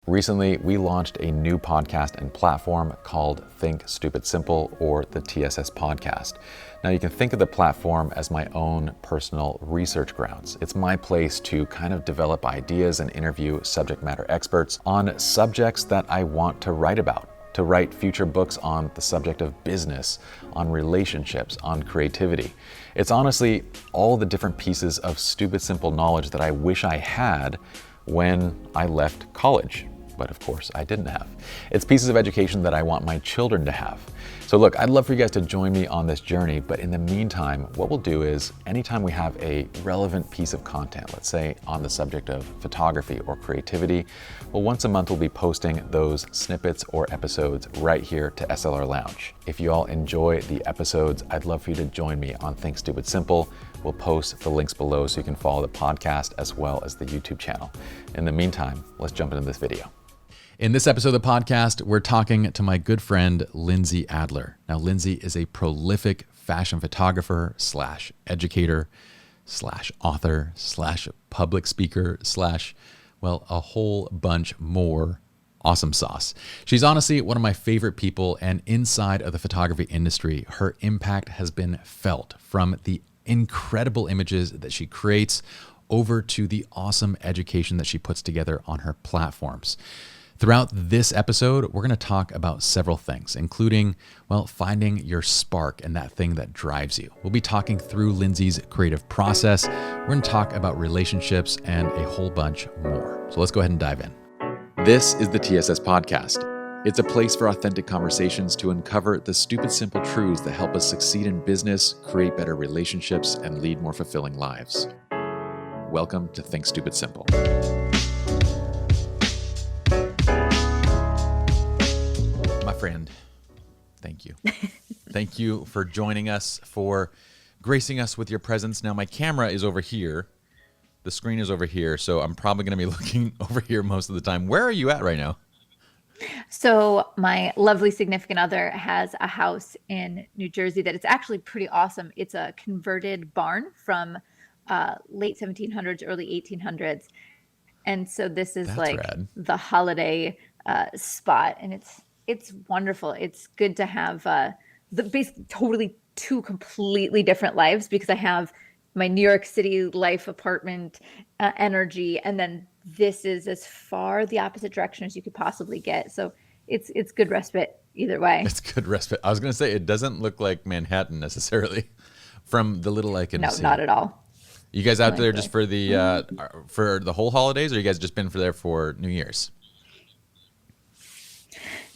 Recently, we launched a new podcast and platform called Think Stupid Simple, or the TSS Podcast. Now, you can think of the platform as my own personal research grounds. It's my place to kind of develop ideas and interview subject matter experts on subjects that I want to write about. To write future books on the subject of business, on relationships, on creativity. It's honestly all the different pieces of stupid simple knowledge that I wish I had when I left college, but of course I didn't have. It's pieces of education that I want my children to have. So look, I'd love for you guys to join me on this journey, but in the meantime, what we'll do is anytime we have a relevant piece of content, let's say on the subject of photography or creativity, well, once a month we'll be posting those snippets or episodes right here to SLR Lounge. If you all enjoy the episodes, I'd love for you to join me on Think Stupid Simple. We'll post the links below so you can follow the podcast as well as the YouTube channel. In the meantime, let's jump into this video. In this episode of the podcast, we're talking to my good friend, Lindsay Adler. Now, Lindsay is a prolific fashion photographer / educator / author / public speaker / well, a whole bunch more awesome sauce. She's honestly one of my favorite people, and inside of the photography industry, her impact has been felt from the incredible images that she creates over to the awesome education that she puts together on her platforms. Throughout this episode, we're going to talk about several things, including, well, finding your spark and that thing that drives you. We'll be talking through Lindsay's creative process. We're going to talk about relationships and a whole bunch more. So let's go ahead and dive in. This is the TSS Podcast. It's a place for authentic conversations to uncover the stupid, simple truths that help us succeed in business, create better relationships, and lead more fulfilling lives. Welcome to Think Stupid Simple. My friend, thank you. Thank you for joining us, for gracing us with your presence. Now, my camera is over here. The screen is over here, so I'm probably going to be looking over here most of the time. Where are you at right now? So my lovely significant other has a house in New Jersey that it's actually pretty awesome. It's a converted barn from late 1700s, early 1800s. And so this is rad. The holiday spot, and it's wonderful. It's good to have the basically totally two completely different lives, because I have my New York City life apartment energy, and then this is as far the opposite direction as you could possibly get. So it's good respite either way. It's good respite. I was going to say, it doesn't look like Manhattan necessarily from the little I can see. No, not at all. You guys out there just for the whole holidays, or you guys just been there for New Year's?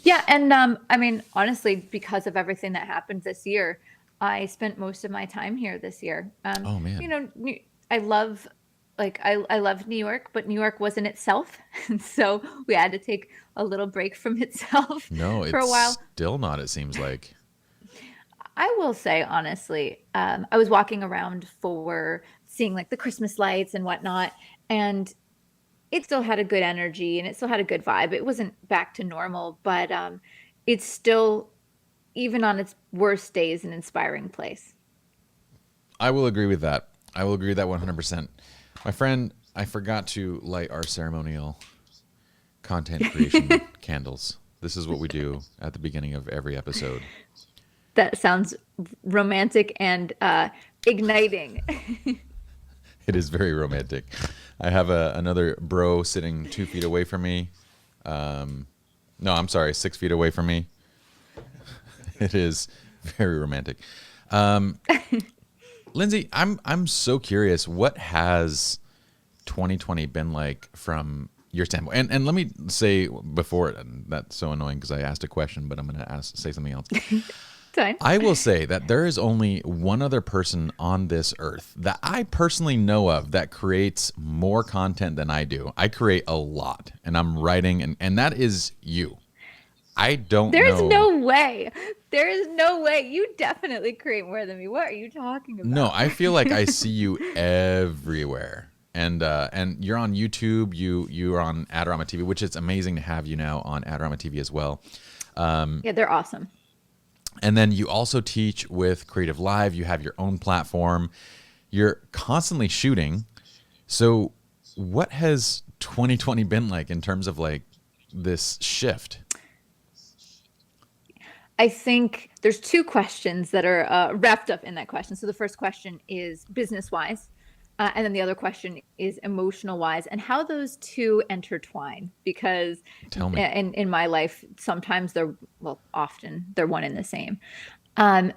Yeah, and I mean, honestly, because of everything that happened this year, I spent most of my time here this year. Oh man! You know, I love New York, but New York wasn't itself, and so we had to take a little break from itself. No, for a while. Still not. It seems like. I will say honestly, I was walking around for seeing like the Christmas lights and whatnot, and it still had a good energy and it still had a good vibe. It wasn't back to normal, but it's still, even on its worst days, an inspiring place. I will agree with that. I will agree with that 100%. My friend, I forgot to light our ceremonial content creation candles. This is what we do at the beginning of every episode. That sounds romantic and igniting. It is very romantic. I have another bro sitting 2 feet away from me. No, I'm sorry, 6 feet away from me. It is very romantic. Lindsay, I'm so curious. What has 2020 been like from your standpoint? And let me say before, that's so annoying because I asked a question, but I'm going to say something else. Fine. I will say that there is only one other person on this earth that I personally know of that creates more content than I do. I create a lot, and I'm writing, and that is you. I don't know. There's no way. There is no way. You definitely create more than me. What are you talking about? No, I feel like I see you everywhere. And you're on YouTube. You're on Adorama TV, which is amazing to have you now on Adorama TV as well. Yeah, they're awesome. And then you also teach with Creative Live. You have your own platform. You're constantly shooting. So what has 2020 been like in terms of like this shift? I think there's two questions that are wrapped up in that question. So the first question is business wise, and then the other question is emotional wise, and how those two intertwine. Because Tell me. in my life, sometimes often they're one and the same.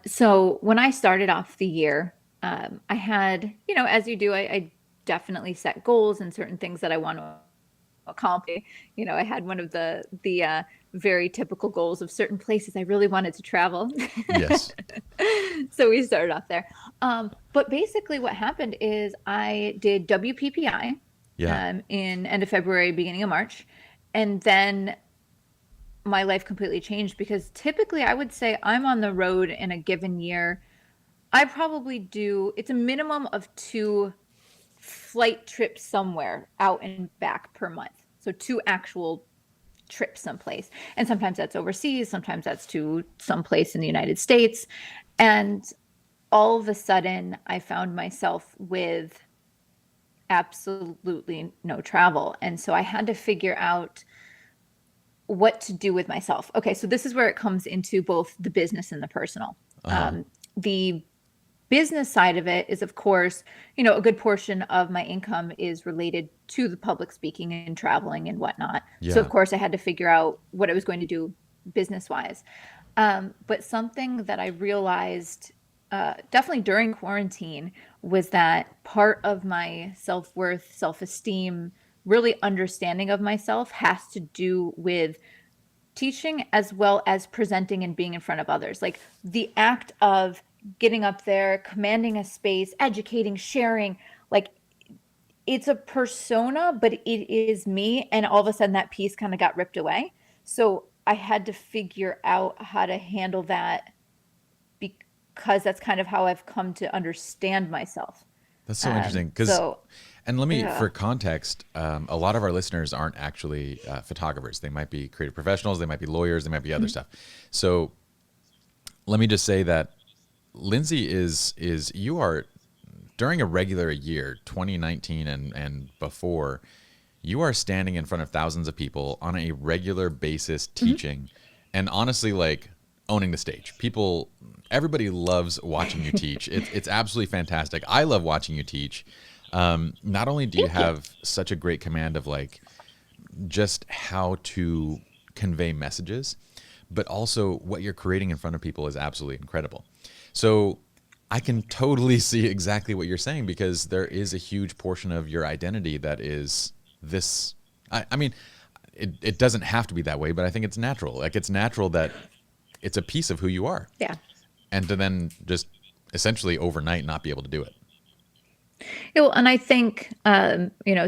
So when I started off the year, I had, as you do, I definitely set goals and certain things that I want to accomplish. I had one of the very typical goals of certain places I really wanted to travel. Yes. So we started off there. But basically what happened is I did WPPI Yeah. in end of February, beginning of March. And then my life completely changed because typically I would say I'm on the road in a given year. I probably do, it's a minimum of 2 flight trips somewhere out and back per month. So 2 actual trips someplace. And sometimes that's overseas, sometimes that's to someplace in the United States. And all of a sudden, I found myself with absolutely no travel. And so I had to figure out what to do with myself. Okay, so this is where it comes into both the business and the personal. The business side of it is, of course, a good portion of my income is related to the public speaking and traveling and whatnot. So, Yeah. of course, I had to figure out what I was going to do business wise. But something that I realized definitely during quarantine was that part of my self-worth, self-esteem, really understanding of myself has to do with teaching as well as presenting and being in front of others. Like the act of getting up there, commanding a space, educating, sharing, like it's a persona, but it is me. And all of a sudden that piece kind of got ripped away. So I had to figure out how to handle that because that's kind of how I've come to understand myself. That's so interesting. So And let me, yeah. for context, a lot of our listeners aren't actually photographers. They might be creative professionals, they might be lawyers, they might be other stuff. So let me just say that Lindsay is you are, during a regular year, 2019 and before, you are standing in front of thousands of people on a regular basis teaching, and honestly, like owning the stage. Everybody loves watching you teach. It's absolutely fantastic. I love watching you teach. Not only do you Thank you. have such a great command of like just how to convey messages, but also what you're creating in front of people is absolutely incredible. So I can totally see exactly what you're saying, because there is a huge portion of your identity that is this. I mean, it doesn't have to be that way, but I think it's natural. Like it's natural that it's a piece of who you are, Yeah. and to then just essentially overnight not be able to do it. Yeah, well, and I think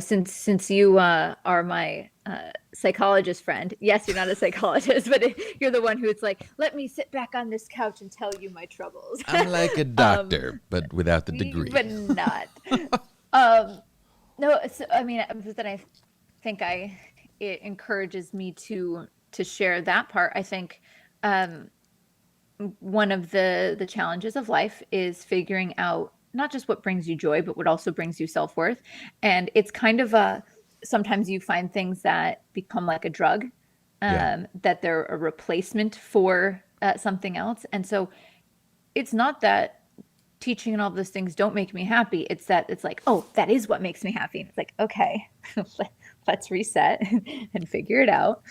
since you are my psychologist friend. Yes, you're not a psychologist, but you're the one who's like, let me sit back on this couch and tell you my troubles. I'm like a doctor, but without the But degree. not. Um, no, so, I mean, but then I think it encourages me to share that part. I think um, one of the challenges of life is figuring out not just what brings you joy, but what also brings you self-worth. And it's kind of sometimes you find things that become like a drug, Yeah. that they're a replacement for something else. And so it's not that teaching and all those things don't make me happy. It's that it's like, oh, that is what makes me happy. And it's like, okay, let's reset and figure it out.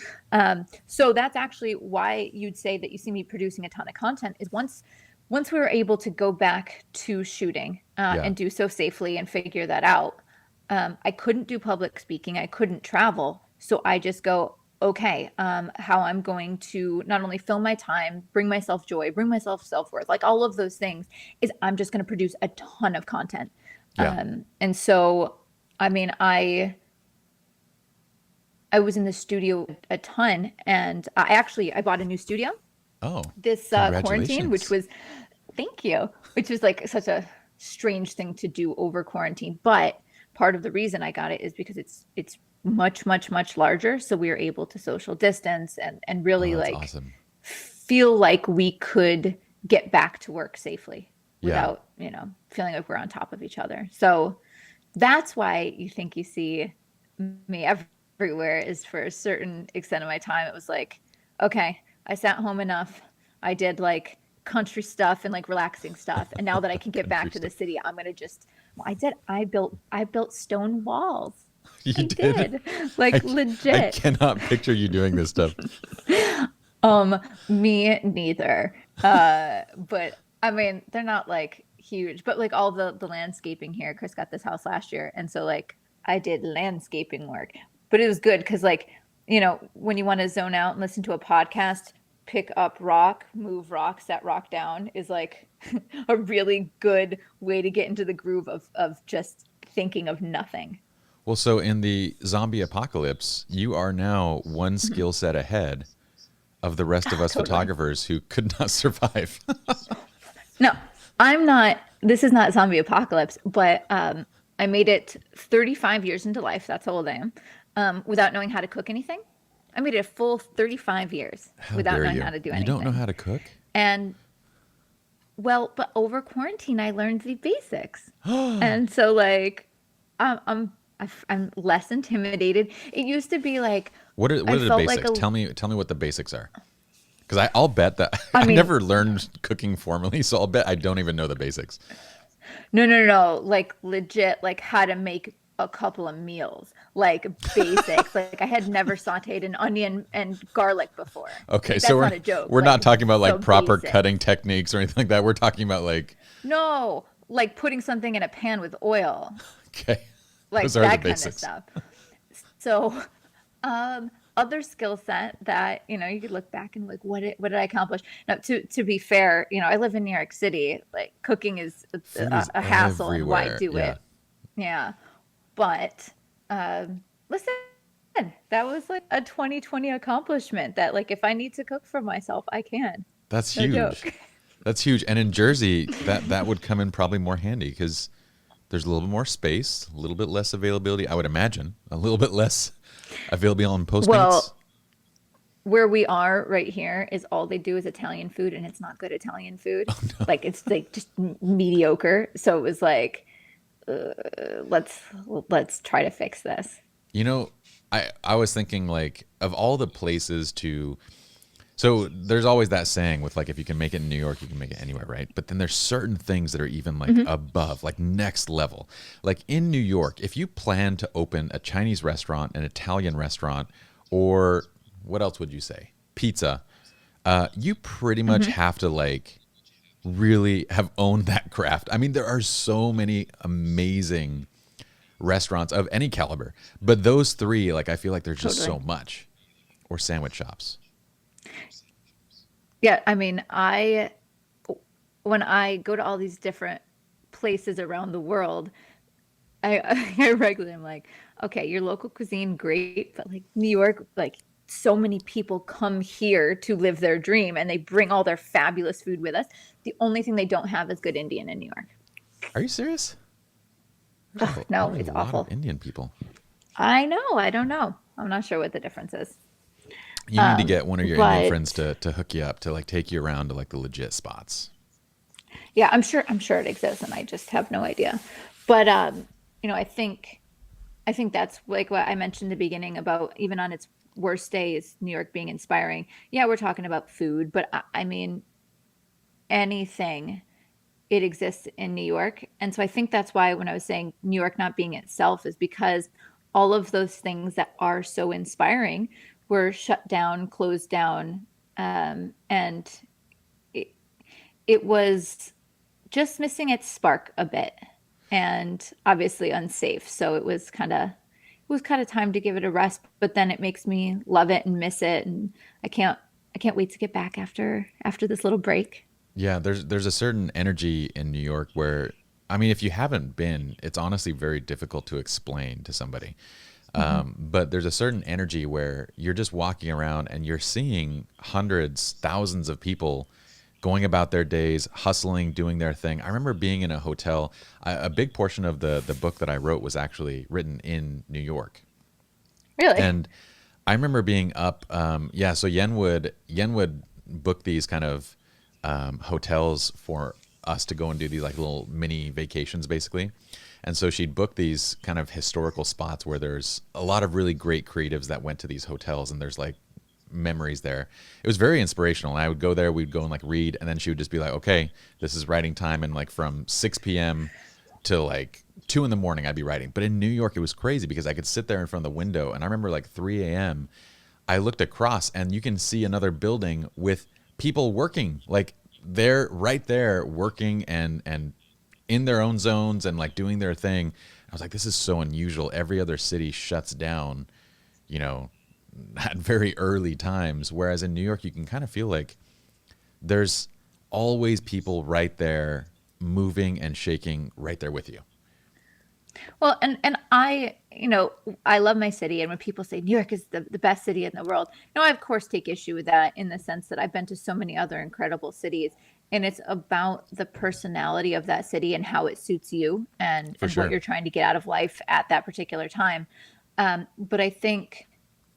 So that's actually why you'd say that you see me producing a ton of content is once we were able to go back to shooting Yeah. and do so safely and figure that out, I couldn't do public speaking. I couldn't travel. So I just go, okay, how I'm going to not only fill my time, bring myself joy, bring myself self-worth, like all of those things is I'm just going to produce a ton of content. Yeah. And so, I mean, I was in the studio a ton, and I bought a new studio Oh, this quarantine, which congratulations. was thank you, which was like such a strange thing to do over quarantine. But part of the reason I got it is because it's much larger, so we were able to social distance and Oh, really that's like awesome. feel like we could get back to work safely Yeah. without feeling like we're on top of each other. So that's why you think you see me everywhere. everywhere is for a certain extent of my time. It was like, okay, I sat home enough. I did like country stuff and like relaxing stuff. And now that I can get Country back to the stuff. city, I'm gonna just I did I built stone walls. You I did? did. Like I legit. cannot picture you doing this stuff. Me neither. But I mean, they're not like huge, but like all the landscaping here. Chris got this house last year, and so like I did landscaping work. But it was good because like, when you want to zone out and listen to a podcast, pick up rock, move rock, set rock down is like a really good way to get into the groove of just thinking of nothing. Well, so in the zombie apocalypse, you are now one Mhm. skill set ahead of the rest of us Totally. photographers who could not survive. No, I'm not. This is not zombie apocalypse, but I made it 35 years into life. That's how old I am, without knowing how to cook anything. I made it a full 35 years How without dare knowing how you? to do You don't know anything. how to cook? And well, but over quarantine, I learned the basics, and so like, I'm less intimidated. It used to be like What I are the felt like basics? a. Tell me what the basics are. Because I'll bet that I I mean, never learned cooking formally, so I'll bet I don't even know the basics. no, no, no, like legit, like how to make a couple of meals, like basics. Like I had never sauteed an onion and garlic before. Okay, Like so that's not a joke. we're not Like talking about the like proper basics. cutting techniques or anything like that. We're talking about like, No, like putting something in a pan with oil, okay, those like are the that kind of basics. stuff. So, other skill set that you could look back and like, what did I accomplish? Now, to be fair, I live in New York City. Like cooking is Food is a hassle, and why everywhere. do Yeah, it? Yeah. But listen, that was like a 2020 accomplishment that like if I need to cook for myself, I can. that's No huge. joke. That's huge. And in Jersey, that would come in probably more handy because there's a little bit more space, a little bit less availability. I would imagine a little bit less availability on Postmates. Well, where we are right here is all they do is Italian food, and it's not good Italian food. Like it's like just mediocre. So it was like, let's let's try to fix this. You know, I was thinking like of all the places to. So there's always that saying with like if you can make it in New York, you can make it anywhere, right? But then there's certain things that are even like Mhm. above, like next level. Like in New York, if you plan to open a Chinese restaurant, an Italian restaurant, or what else would you say? Pizza, you pretty much Mhm. have to like really have owned that craft. I mean, there are so many amazing restaurants of any caliber, but those three, like I feel like there's just so Totally. much. Or sandwich shops. Yeah, I mean, I when I go to all these different places around the world, I I regularly am like, okay, your local cuisine, great, but like New York, like so many people come here to live their dream and they bring all their fabulous food with us. The only thing they don't have is good Indian in New York. Are you serious? Ugh, There's no, a it's lot of awful. Indian people. I know, I don't know. I'm not sure what the difference is. You need to get one of your Indian friends But to hook you up to like take you around to like the legit spots. yeah, I'm sure it exists and I just have no idea. But I think that's like what I mentioned in the beginning about even on its worst days, New York being inspiring. Yeah, we're talking about food, but I mean anything, it exists in New York. And so I think that's why when I was saying New York not being itself is because all of those things that are so inspiring were shut down, closed down, and it, it was just missing its spark a bit and obviously unsafe. So it was kind of time to give it a rest, but then it makes me love it and miss it and I can't I can't wait to get back after this little break. Yeah, there's a certain energy in New York where I mean, if you haven't been, it's honestly very difficult to explain to somebody. Mhm. But there's a certain energy where you're just walking around and you're seeing hundreds, thousands of people going about their days, hustling, doing their thing. I remember being in a hotel. A big portion of the book that I wrote was actually written in New York, Really? and I remember being up. Yeah, so Yen would book these kind of hotels for us to go and do these like little mini vacations, basically. And so she'd book these kind of historical spots where there's a lot of really great creatives that went to these hotels, and there's like memories there. It was very inspirational. And I would go there, we'd go and like read, and then she would just be like, okay, this is writing time. And like from 6 p.m. to like 2 in the morning, I'd be writing. But in New York, it was crazy because I could sit there in front of the window. And I remember like 3 a.m., I looked across and you can see another building with people working. Like they're right there working and in their own zones and like doing their thing. I was like, this is so unusual. Every other city shuts down, you know, at very early times. Whereas in New York, you can kind of feel like there's always people right there moving and shaking right there with you. Well, and I, I love my city. And when people say New York is the best city in the world, I of course take issue with that in the sense that I've been to so many other incredible cities. And it's about the personality of that city and how it suits you For and what sure. you're trying to get out of life at that particular time. But I think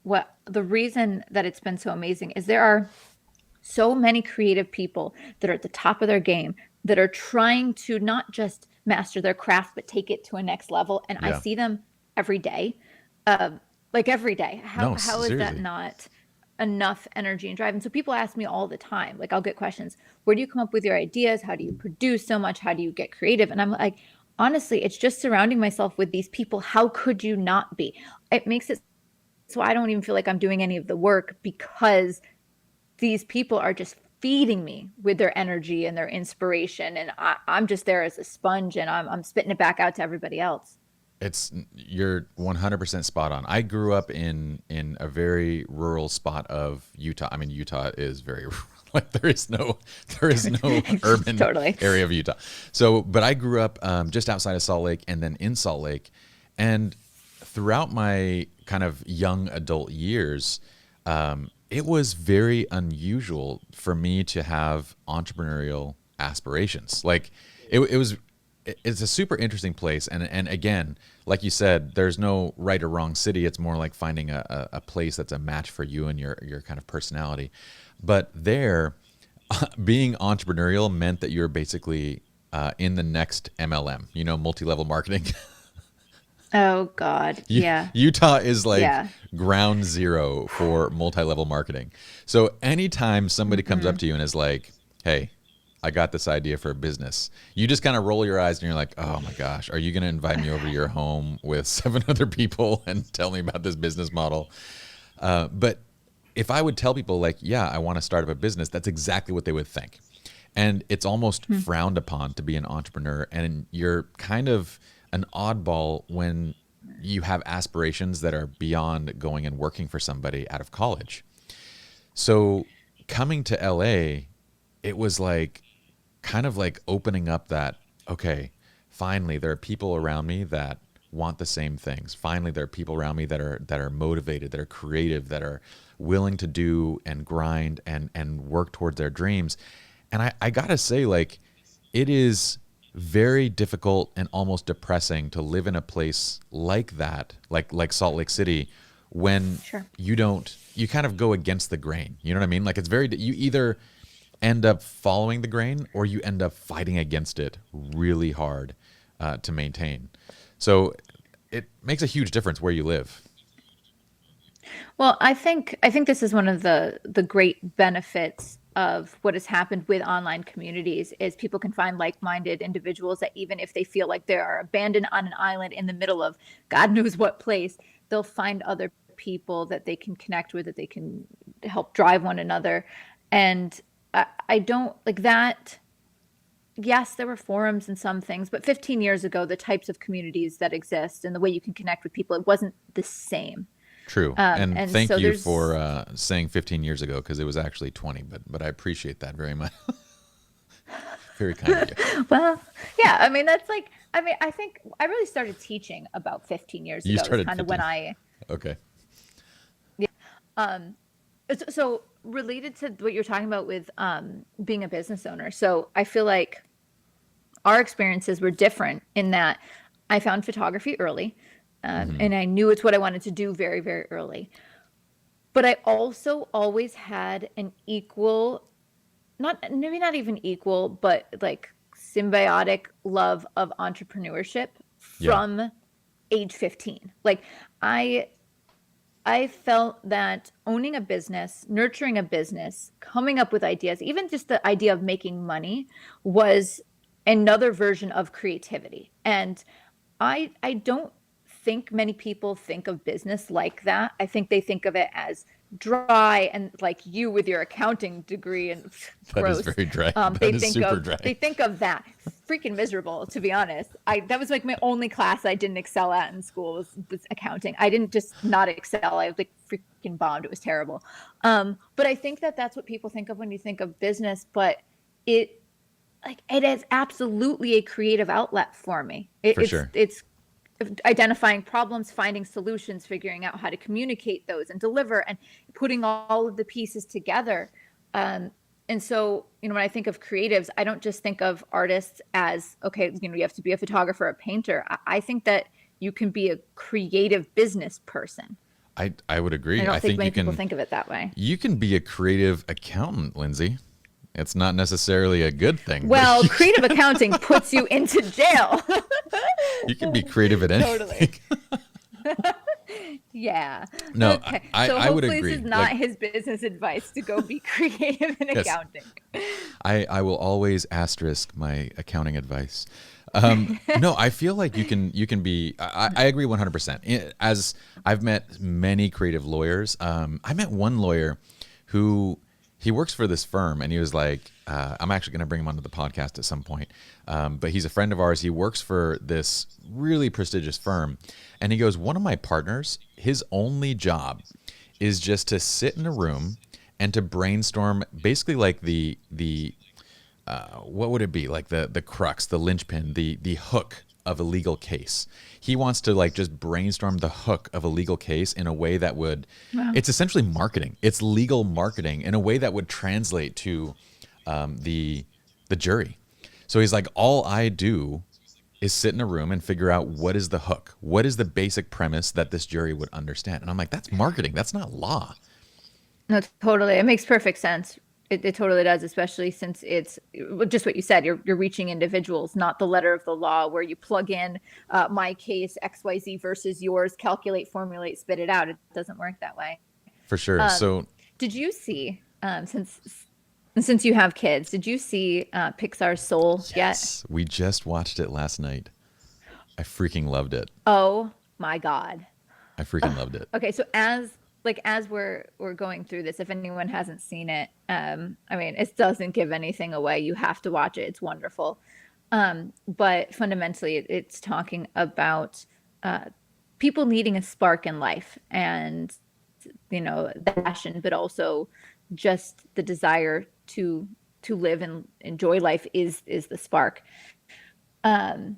what the reason that it's been so amazing is there are so many creative people that are at the top of their game that are trying to not just master their craft but take it to a next level, and I Yeah. see them every day. Like every day, how No, how is that seriously. not enough energy and drive? And so people ask me all the time, like I'll get questions, where do you come up with your ideas, how do you produce so much, how do you get creative? And I'm like, honestly, it's just surrounding myself with these people. How could you not be? It makes it so I don't even feel like I'm doing any of the work because these people are just feeding me with their energy and their inspiration, and I'm just there as a sponge, and I'm spitting it back out to everybody else. You're 100% spot on. I grew up in a very rural spot of Utah. I mean, Utah is very rural. Like there is no urban Totally. area of Utah. So, but I grew up just outside of Salt Lake and then in Salt Lake, and throughout my kind of young adult years, it was very unusual for me to have entrepreneurial aspirations. Like it was it's a super interesting place, and again, like you said, there's no right or wrong city. It's more like finding a place that's a match for you and your kind of personality. But there, being entrepreneurial meant that you're basically in the next MLM, multi-level marketing. Oh God. Yeah. Utah is like Yeah. ground zero for multi-level marketing. So anytime somebody comes up Mm-mm. to you and is like, "Hey, I got this idea for a business," you just kind of roll your eyes and you're like, "Oh my gosh, are you going to invite me over to your home with 7 other people and tell me about this business model?" But if I would tell people like, "Yeah, I want to start up a business," that's exactly what they would think. And it's almost Hmm. frowned upon to be an entrepreneur, and you're kind of an oddball when you have aspirations that are beyond going and working for somebody out of college. So coming to LA, it was like kind of like opening up that, okay, finally there are people around me that want the same things. Finally there are people around me that are motivated, that are creative, that are willing to do and grind and work towards their dreams. And I gotta say, like, it is very difficult and almost depressing to live in a place like that, like Salt Lake City, when Sure. you kind of go against the grain. You know what I mean? Like it's very you either end up following the grain or you end up fighting against it really hard to maintain. So it makes a huge difference where you live. Well, I think this is one of the great benefits of what has happened with online communities is people can find like-minded individuals that even if they feel like they are abandoned on an island in the middle of God knows what place, they'll find other people that they can connect with, that they can help drive one another. And I don't like that. Yes, there were forums and some things, but 15 years ago, the types of communities that exist and the way you can connect with people, it wasn't the same. True. And And thank so you for there's saying 15 years ago because it was actually 20, but I appreciate that very much. Very kind of you. Well, yeah, I mean, that's like, I mean, I think I really started teaching about 15 years You ago. Is started kind of when 15. I, Okay. yeah. Um, so related to what you're talking about with being a business owner. So I feel like our experiences were different in that I found photography early, Hmm. and I knew it's what I wanted to do very, very early. But I also always had an equal, not maybe not even equal, but like symbiotic love of entrepreneurship. Yeah. from age 15. Like I felt that owning a business, nurturing a business, coming up with ideas, even just the idea of making money was another version of creativity. And I don't think many people think of business like that. I think they think of it as dry, and like you with your accounting degree and That is gross. very dry. They That is think super of dry. that freaking miserable, to be honest. That was like my only class I didn't excel at in school was accounting. I didn't just not excel. I like freaking bombed. It was terrible. But I think that that's what people think of when you think of business, but it it is absolutely a creative outlet for me. For sure. It's identifying problems, finding solutions, figuring out how to communicate those and deliver, and putting all of the pieces together. And so, when I think of creatives, I don't just think of artists as, okay, you have to be a photographer, a painter. I think that you can be a creative business person. I would agree. I don't I think think many you people can think of it that way. you can be a creative accountant, Lindsay. It's not necessarily a good thing. Well, creative accounting puts you into jail. You can be creative at anything. Totally. Yeah. No, Okay. I, So I would hopefully agree. this is not his business advice to go be creative in Yes. accounting. I will always asterisk my accounting advice. No, I feel like you can be. I agree 100%. As I've met many creative lawyers, I met one lawyer who he works for this firm, and he was like, I'm actually going to bring him onto the podcast at some point. But he's a friend of ours. He works for this really prestigious firm, and he goes, one of my partners, his only job is just to sit in a room and to brainstorm, basically like the what would it be, like the crux, the linchpin, the hook of a legal case. He wants to like just brainstorm the hook of a legal case in a way that would, it's essentially marketing. It's legal marketing in a way that would translate to the jury. So he's like, all I do is sit in a room and figure out what is the hook, what is the basic premise that this jury would understand. And I'm like, that's marketing. That's not law. No, totally. It makes perfect sense. It totally does, especially since it's just what you said. You're reaching individuals, not the letter of the law, where you plug in my case XYZ versus yours, calculate, formulate, spit it out. It doesn't work that way. For sure. So Did you see since you have kids? Did you see Pixar's Soul yet? yes, we just watched it last night. I freaking loved it. Oh my God. I freaking loved it. Okay, so as we're going through this, if anyone hasn't seen it, I mean, it doesn't give anything away. You have to watch it. It's wonderful. But fundamentally, it's talking about people needing a spark in life, and the passion, but also just the desire to live and enjoy life is the spark. And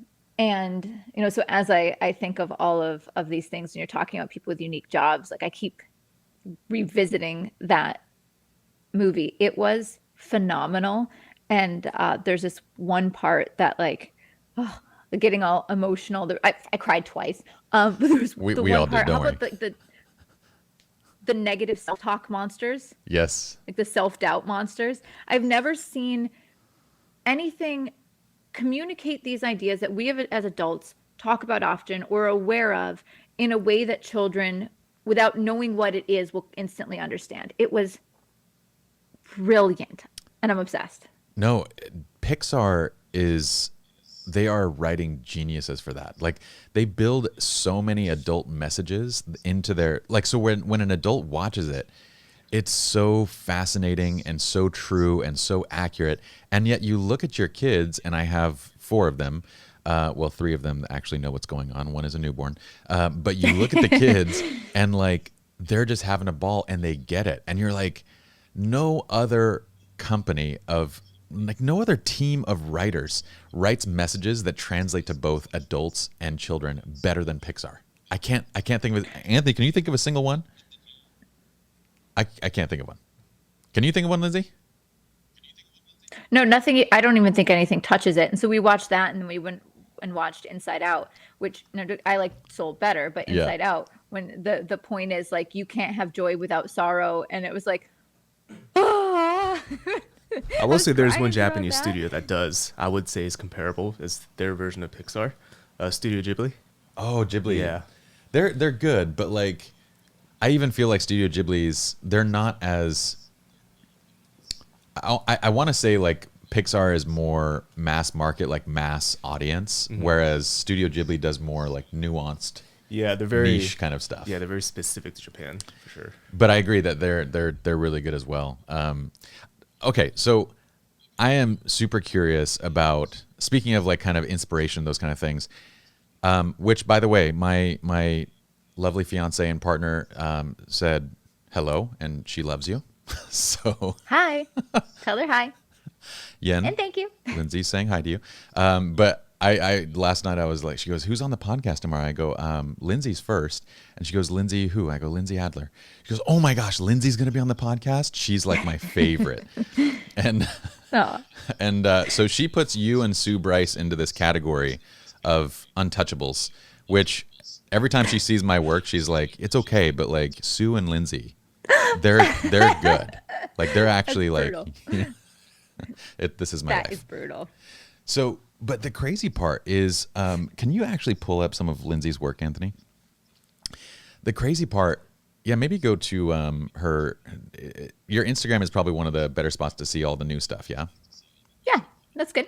so as I think of all of these things, and you're talking about people with unique jobs, like I keep revisiting that movie. It was phenomenal. And there's this one part that getting all emotional. I cried twice. But there was We the one all did, part. don't How worry. about the negative self-talk monsters, Yes. like the self-doubt monsters? I've never seen anything communicate these ideas that we have as adults talk about often or are aware of in a way that children, without knowing what it is, will instantly understand. It was brilliant, and I'm obsessed. No, Pixar they are writing geniuses for that. Like they build so many adult messages into their, like, so when an adult watches it, it's so fascinating and so true and so accurate. And yet you look at your kids, and I have 4 of them. Well, 3 of them actually know what's going on. 1 is a newborn. But you look at the kids and like, they're just having a ball and they get it. And you're like, no other no other team of writers writes messages that translate to both adults and children better than Pixar. I can't think of it. Anthony, can you think of a single one? I can't think of one. Can you think of one, Lindsay? No, nothing. I don't even think anything touches it. And so we watched that, and then we went and watched Inside Out, which I like Soul better, but Yeah. Inside Out, when the point is like, you can't have joy without sorrow. And it was like, ah. I will say there's crying one throughout Japanese that. studio that does, I would say, is comparable as their version of Pixar. Studio Ghibli. Oh, Ghibli. Yeah. They're good, but like I even feel like Studio Ghibli's they're not as I want to say like Pixar is more mass market, like mass audience, whereas Studio Ghibli does more like nuanced, Yeah, they're very niche kind of stuff. Yeah, they're very specific to Japan for sure. But I agree that they're really good as well. Okay, so I am super curious about speaking of like kind of inspiration, those kind of things. Which, by the way, my lovely fiance and partner said hello, and she loves you. So Hi. Tell her hi. Yen, And thank you. Lindsay's saying hi to you. But I last night I was like, she goes, "Who's on the podcast tomorrow?" I go, "Lindsay's first." And she goes, "Lindsay who?" I go, "Lindsay Adler." She goes, "Oh my gosh, Lindsay's gonna be on the podcast." She's like my favorite, and Oh, so she puts you and Sue Bryce into this category of untouchables, which every time she sees my work, she's like, "It's okay, but like Sue and Lindsay, they're good. Like they're actually like." brutal. This is my That life. is brutal. So, but the crazy part is, can you actually pull up some of Lindsay's work, Anthony? The crazy part, yeah, maybe go to her. Your Instagram is probably one of the better spots to see all the new stuff. Yeah. Yeah, that's good.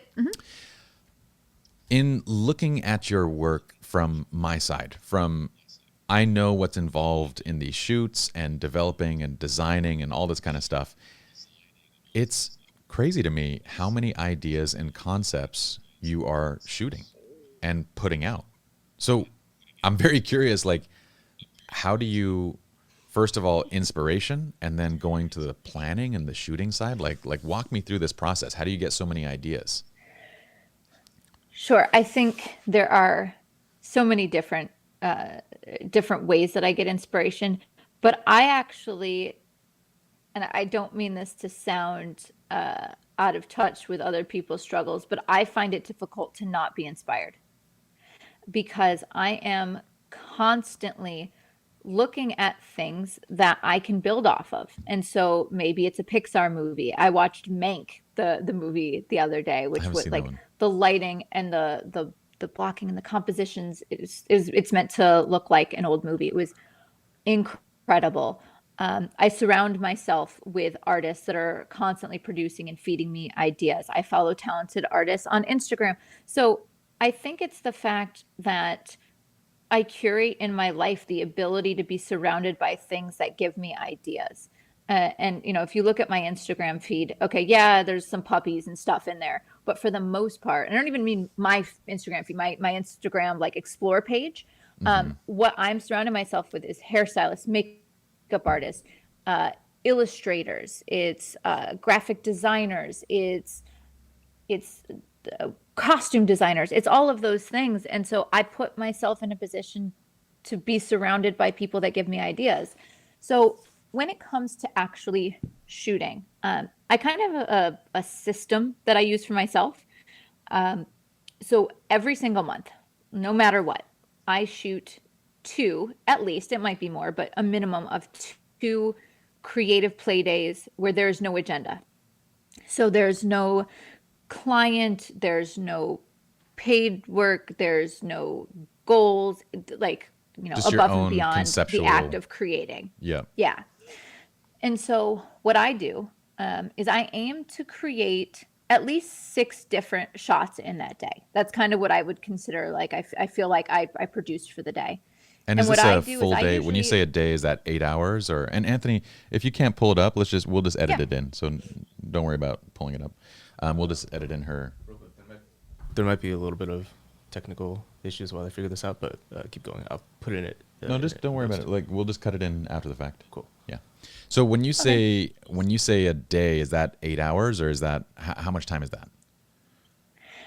In looking at your work from my side, from I know what's involved in these shoots and developing and designing and all this kind of stuff. It's crazy to me how many ideas and concepts you are shooting and putting out. So I'm very curious, like, how do you, first of all, inspiration and then going to the planning and the shooting side? Like walk me through this process. How do you get so many ideas? Sure. I think there are so many different ways that I get inspiration, but I actually, and I don't mean this to sound out of touch with other people's struggles, but I find it difficult to not be inspired because I am constantly looking at things that I can build off of. And so maybe it's a Pixar movie. I watched Mank, the movie the other day, which was like the lighting and the blocking and the compositions it's meant to look like an old movie. It was incredible. I surround myself with artists that are constantly producing and feeding me ideas. I follow talented artists on Instagram. So I think it's the fact that I curate in my life the ability to be surrounded by things that give me ideas. And, if you look at my Instagram feed, okay, yeah, there's some puppies and stuff in there. But for the most part, and I don't even mean my Instagram feed, my Instagram like explore page. What I'm surrounding myself with is hairstylists, makeup artists, illustrators, it's graphic designers, it's costume designers, it's all of those things. And so I put myself in a position to be surrounded by people that give me ideas. So when it comes to actually shooting, I kind of have a system that I use for myself. So every single month, no matter what, I shoot two, at least, it might be more, but a minimum of two creative play days where there's no agenda. So there's no client, there's no paid work, there's no goals, like, Just your above and own beyond conceptual the act of creating. Yeah. Yeah. And so what I do is I aim to create at least 6 different shots in that day. That's kind of what I would consider like I feel like I produced for the day. And is what this I a do is full I day? When you usually- say a day, is that 8 hours? Or and Anthony, if you can't pull it up, we'll just edit Yeah. it in. So don't worry about pulling it up. We'll just edit in her. There might be a little bit of technical issues while I figure this out, but keep going. I'll put it in it. No, just don't worry about it. Like we'll just cut it in after the fact. Cool. Yeah. So when you say a day, is that 8 hours or is that how much time is that?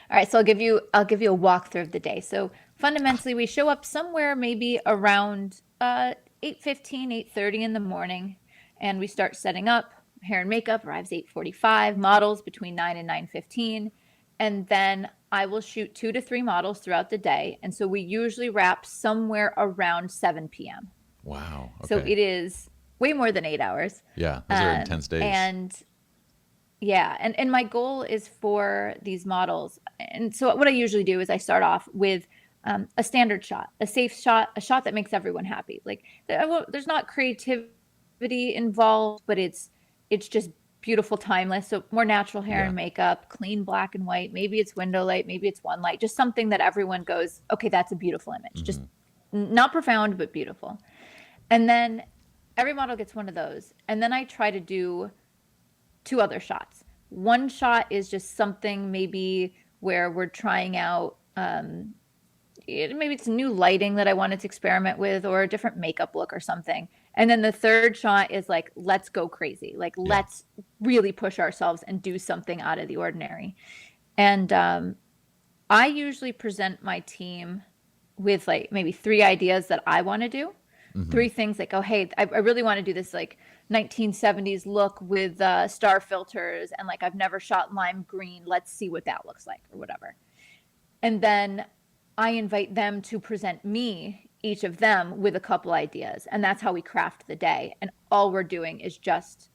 All right, so I'll give you a walkthrough of the day. So fundamentally, we show up somewhere maybe around 8:15, 8:30 in the morning, and we start setting up. Hair and makeup arrives 8:45. Models between 9 and 9:15, and then I will shoot 2 to 3 models throughout the day, and so we usually wrap somewhere around 7 p.m. Wow. Okay. So it is way more than 8 hours. Yeah, those are intense days. And yeah, and my goal is for these models. And so what I usually do is I start off with a standard shot, a safe shot, a shot that makes everyone happy. Like there's not creativity involved, but it's just beautiful, timeless. So more natural hair Yeah. and makeup, clean black and white. Maybe it's window light, maybe it's one light, just something that everyone goes, okay, that's a beautiful image. Just not profound, but beautiful. And then every model gets one of those. And then I try to do 2 other shots. One shot is just something maybe where we're trying out, maybe it's new lighting that I wanted to experiment with, or a different makeup look or something. And then the third shot is like, let's go crazy. Like, let's really push ourselves and do something out of the ordinary. And I usually present my team with like maybe 3 ideas that I want to do. 3 things like, oh, hey, I really want to do this like 1970s look with star filters. And like, I've never shot lime green. Let's see what that looks like or whatever. And then I invite them to present me, each of them, with a couple ideas. And that's how we craft the day. And all we're doing is just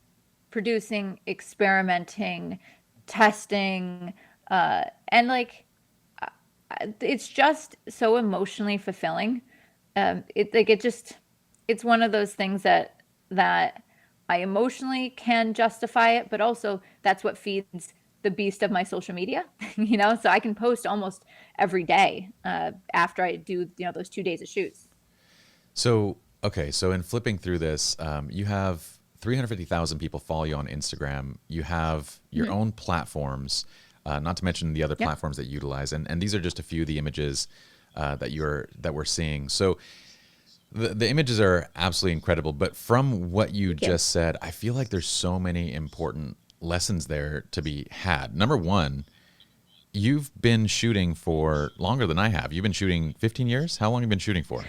producing, experimenting, testing, and like, it's just so emotionally fulfilling. It's one of those things that I emotionally can justify it, but also that's what feeds the beast of my social media, so I can post almost every day after I do, those 2 days of shoots. So, okay. So in flipping through this, you have 350,000 people follow you on Instagram. You have your own platforms, not to mention the other platforms that you utilize. And these are just a few of the images that we're seeing. So the images are absolutely incredible, but from what you just said, I feel like there's so many important lessons there to be had. Number one, you've been shooting for longer than I have. You've been shooting 15 years? How long have you been shooting for?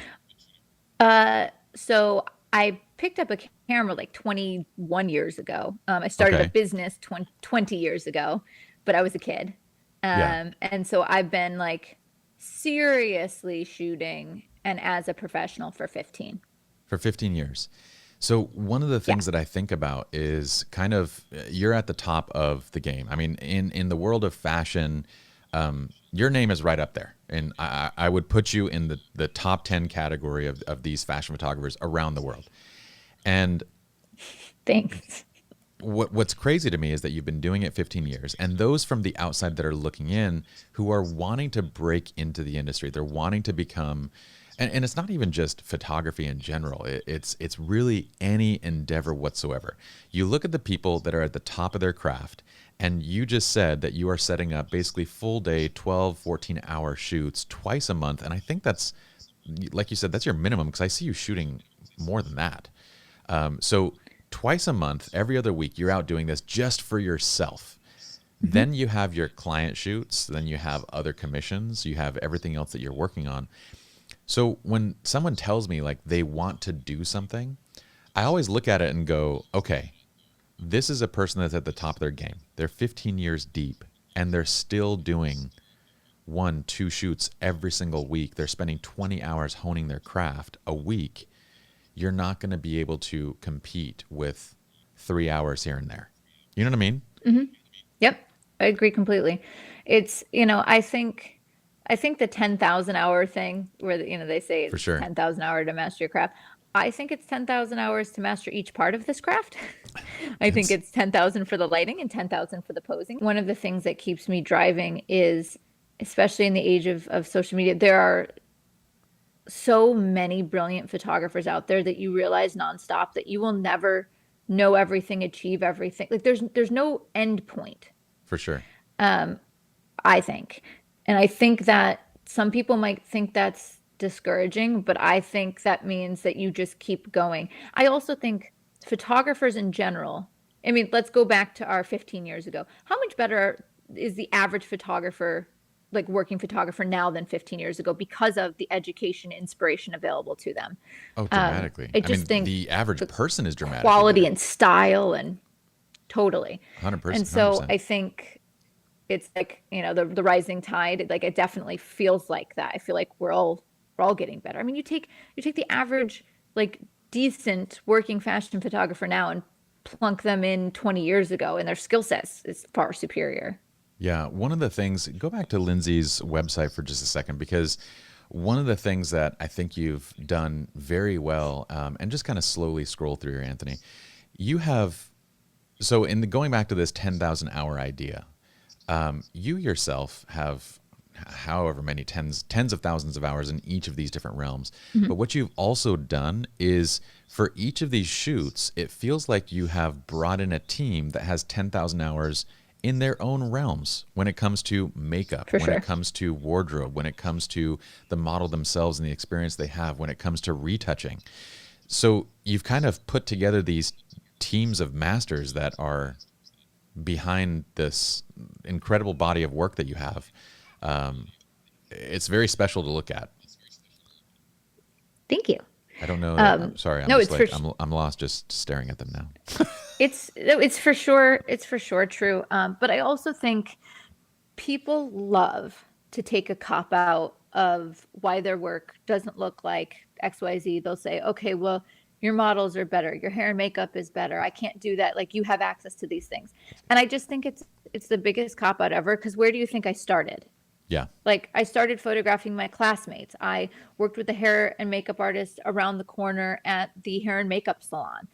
So I picked up a camera like 21 years ago. I started a business 20 years ago, but I was a kid. And so I've been like seriously shooting and as a professional for 15. For 15 years. So one of the things that I think about is kind of, you're at the top of the game. I mean, in the world of fashion, your name is right up there. And I would put you in the top 10 category of these fashion photographers around the world. And thanks. What's crazy to me is that you've been doing it 15 years, and those from the outside that are looking in who are wanting to break into the industry, they're wanting to become, and it's not even just photography in general. It's really any endeavor whatsoever. You look at the people that are at the top of their craft, and you just said that you are setting up basically full day, 12, 14-hour shoots twice a month. And I think that's, like you said, that's your minimum, because I see you shooting more than that. So twice a month, every other week, you're out doing this just for yourself. Then you have your client shoots, then you have other commissions, you have everything else that you're working on. So when someone tells me like they want to do something, I always look at it and go, okay, this is a person that's at the top of their game. They're 15 years deep, and they're still doing 1-2 shoots every single week. They're spending 20 hours honing their craft a week. You're not going to be able to compete with 3 hours here and there. You know what I mean? Mm-hmm. Yep. I agree completely. It's, I think the 10,000 hour thing where, they say it's 10,000 hours to master your craft. I think it's 10,000 hours to master each part of this craft. I think it's 10,000 for the lighting and 10,000 for the posing. One of the things that keeps me driving is, especially in the age of social media, there are so many brilliant photographers out there that you realize nonstop that you will never know everything, achieve everything. Like there's no end point. For sure. I think. And I think that some people might think that's discouraging, but I think that means that you just keep going. I also think photographers in general, I mean, let's go back to our 15 years ago. How much better is the average photographer, like working photographer now than 15 years ago because of the education, inspiration available to them? Oh, dramatically. I just think the average person is dramatic. Quality and style and totally. 100%. And so I think it's like, the rising tide, like it definitely feels like that. I feel like we're all getting better. I mean, you take the average, like decent working fashion photographer now and plunk them in 20 years ago, and their skill sets is far superior. Yeah. One of the things, go back to Lindsay's website for just a second, because One of the things that I think you've done very well, and just kind of slowly scroll through here, Anthony, you have, so in the going back to this 10,000 hour idea, you yourself have however many tens of thousands of hours in each of these different realms. But what you've also done is for each of these shoots, it feels like you have brought in a team that has 10,000 hours in their own realms when it comes to makeup, For when sure. it comes to wardrobe, when it comes to the model themselves and the experience they have, when it comes to retouching. So you've kind of put together these teams of masters that are behind this incredible body of work that you have. It's very special to look at. Thank you. I don't know. I'm sorry. I'm No, just it's for like, I'm lost just staring at them now. it's for sure true. But I also think people love to take a cop out of why their work doesn't look like XYZ. They'll say, okay, well, your models are better, your hair and makeup is better, I can't do that, like you have access to these things. And I just think it's the biggest cop out ever, because where do you think I started? Yeah. Like, I started photographing my classmates. I worked with the hair and makeup artist around the corner at the hair and makeup salon.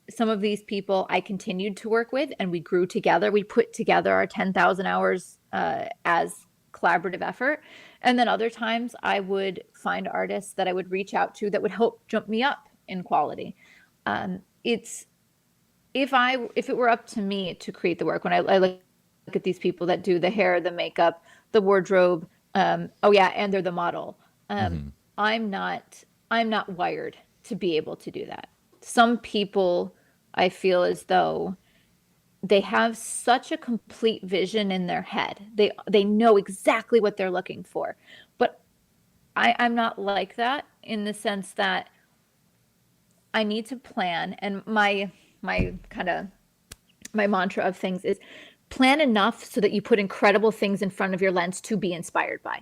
Some of these people I continued to work with, and we grew together. We put together our 10,000 hours as collaborative effort. And then other times I would find artists that I would reach out to that would help jump me up in quality. It's if it were up to me to create the work, when I look at these people that do the hair, the makeup, the wardrobe, oh yeah, and they're the model. I'm not wired to be able to do that. Some people, I feel as though they have such a complete vision in their head. They know exactly what they're looking for. But I'm not like that, in the sense that I need to plan, and my kind of my mantra of things is plan enough so that you put incredible things in front of your lens to be inspired by.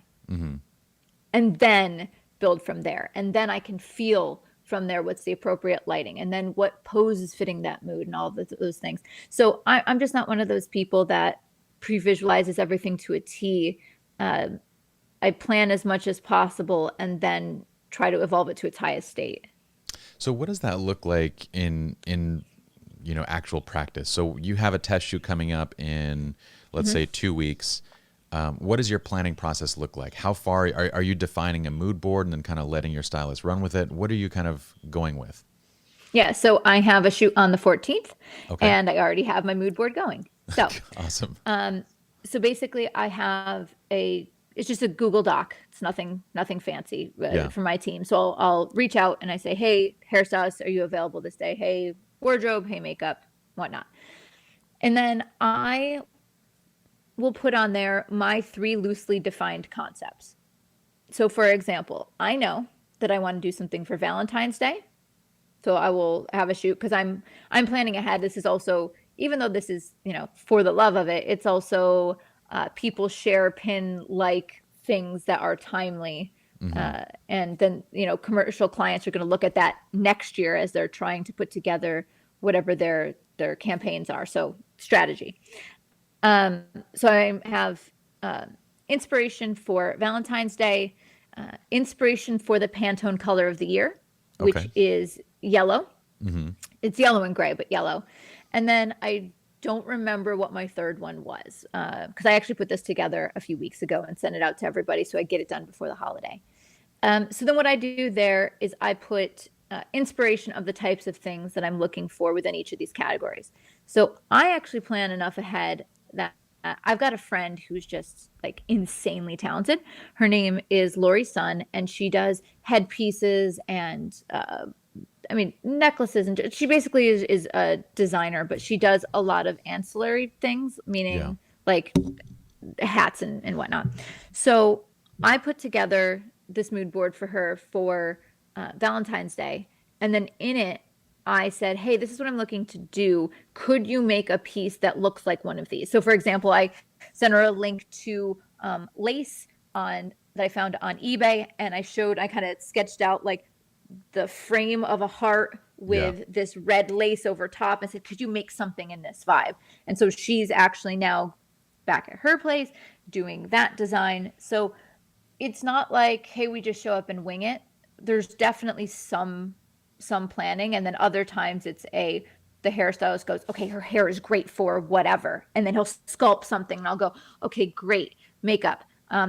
And then build from there. And then I can feel from there what's the appropriate lighting, and then what pose is fitting that mood, and all of those things. So I'm just not one of those people that pre-visualizes everything to a T. I plan as much as possible and then try to evolve it to its highest state. So what does that look like in actual practice? So you have a test shoot coming up in, let's say, 2 weeks. What does your planning process look like? How far are you defining a mood board and then kind of letting your stylist run with it? What are you kind of going with? Yeah, so I have a shoot on the 14th, Okay. and I already have my mood board going. So, Awesome. so basically, it's just a Google Doc. It's nothing fancy Yeah. for my team. So I'll reach out and I say, hey, hairstylist, are you available this day? Hey, wardrobe, hey, makeup, whatnot. And then I will put on there my 3 loosely defined concepts. So for example, I know that I want to do something for Valentine's Day. So I will have a shoot, because I'm planning ahead. This is also, even though this is, for the love of it, it's also people share pin like things that are timely. And then, commercial clients are going to look at that next year as they're trying to put together whatever their campaigns are. So strategy. So I have inspiration for Valentine's Day, inspiration for the Pantone color of the year, which Okay. is yellow. It's yellow and gray, but yellow. And then I don't remember what my third one was, because I actually put this together a few weeks ago and sent it out to everybody, so I get it done before the holiday. So then what I do there is I put inspiration of the types of things that I'm looking for within each of these categories. So I actually plan enough ahead that I've got a friend who's just like insanely talented. Her name is Lori Sun, and she does headpieces and necklaces, and she basically is a designer, but she does a lot of ancillary things, meaning like hats and whatnot. So I put together this mood board for her for Valentine's Day, and then in it I said, hey, this is what I'm looking to do. Could you make a piece that looks like one of these? So for example, I sent her a link to lace that I found on eBay, and I kind of sketched out like the frame of a heart with this red lace over top, and said, could you make something in this vibe? And so she's actually now back at her place doing that design. So it's not like, hey, we just show up and wing it. There's definitely some planning, and then other times it's the hairstylist goes, okay, her hair is great for whatever, and then he'll sculpt something, and I'll go, okay, great, makeup.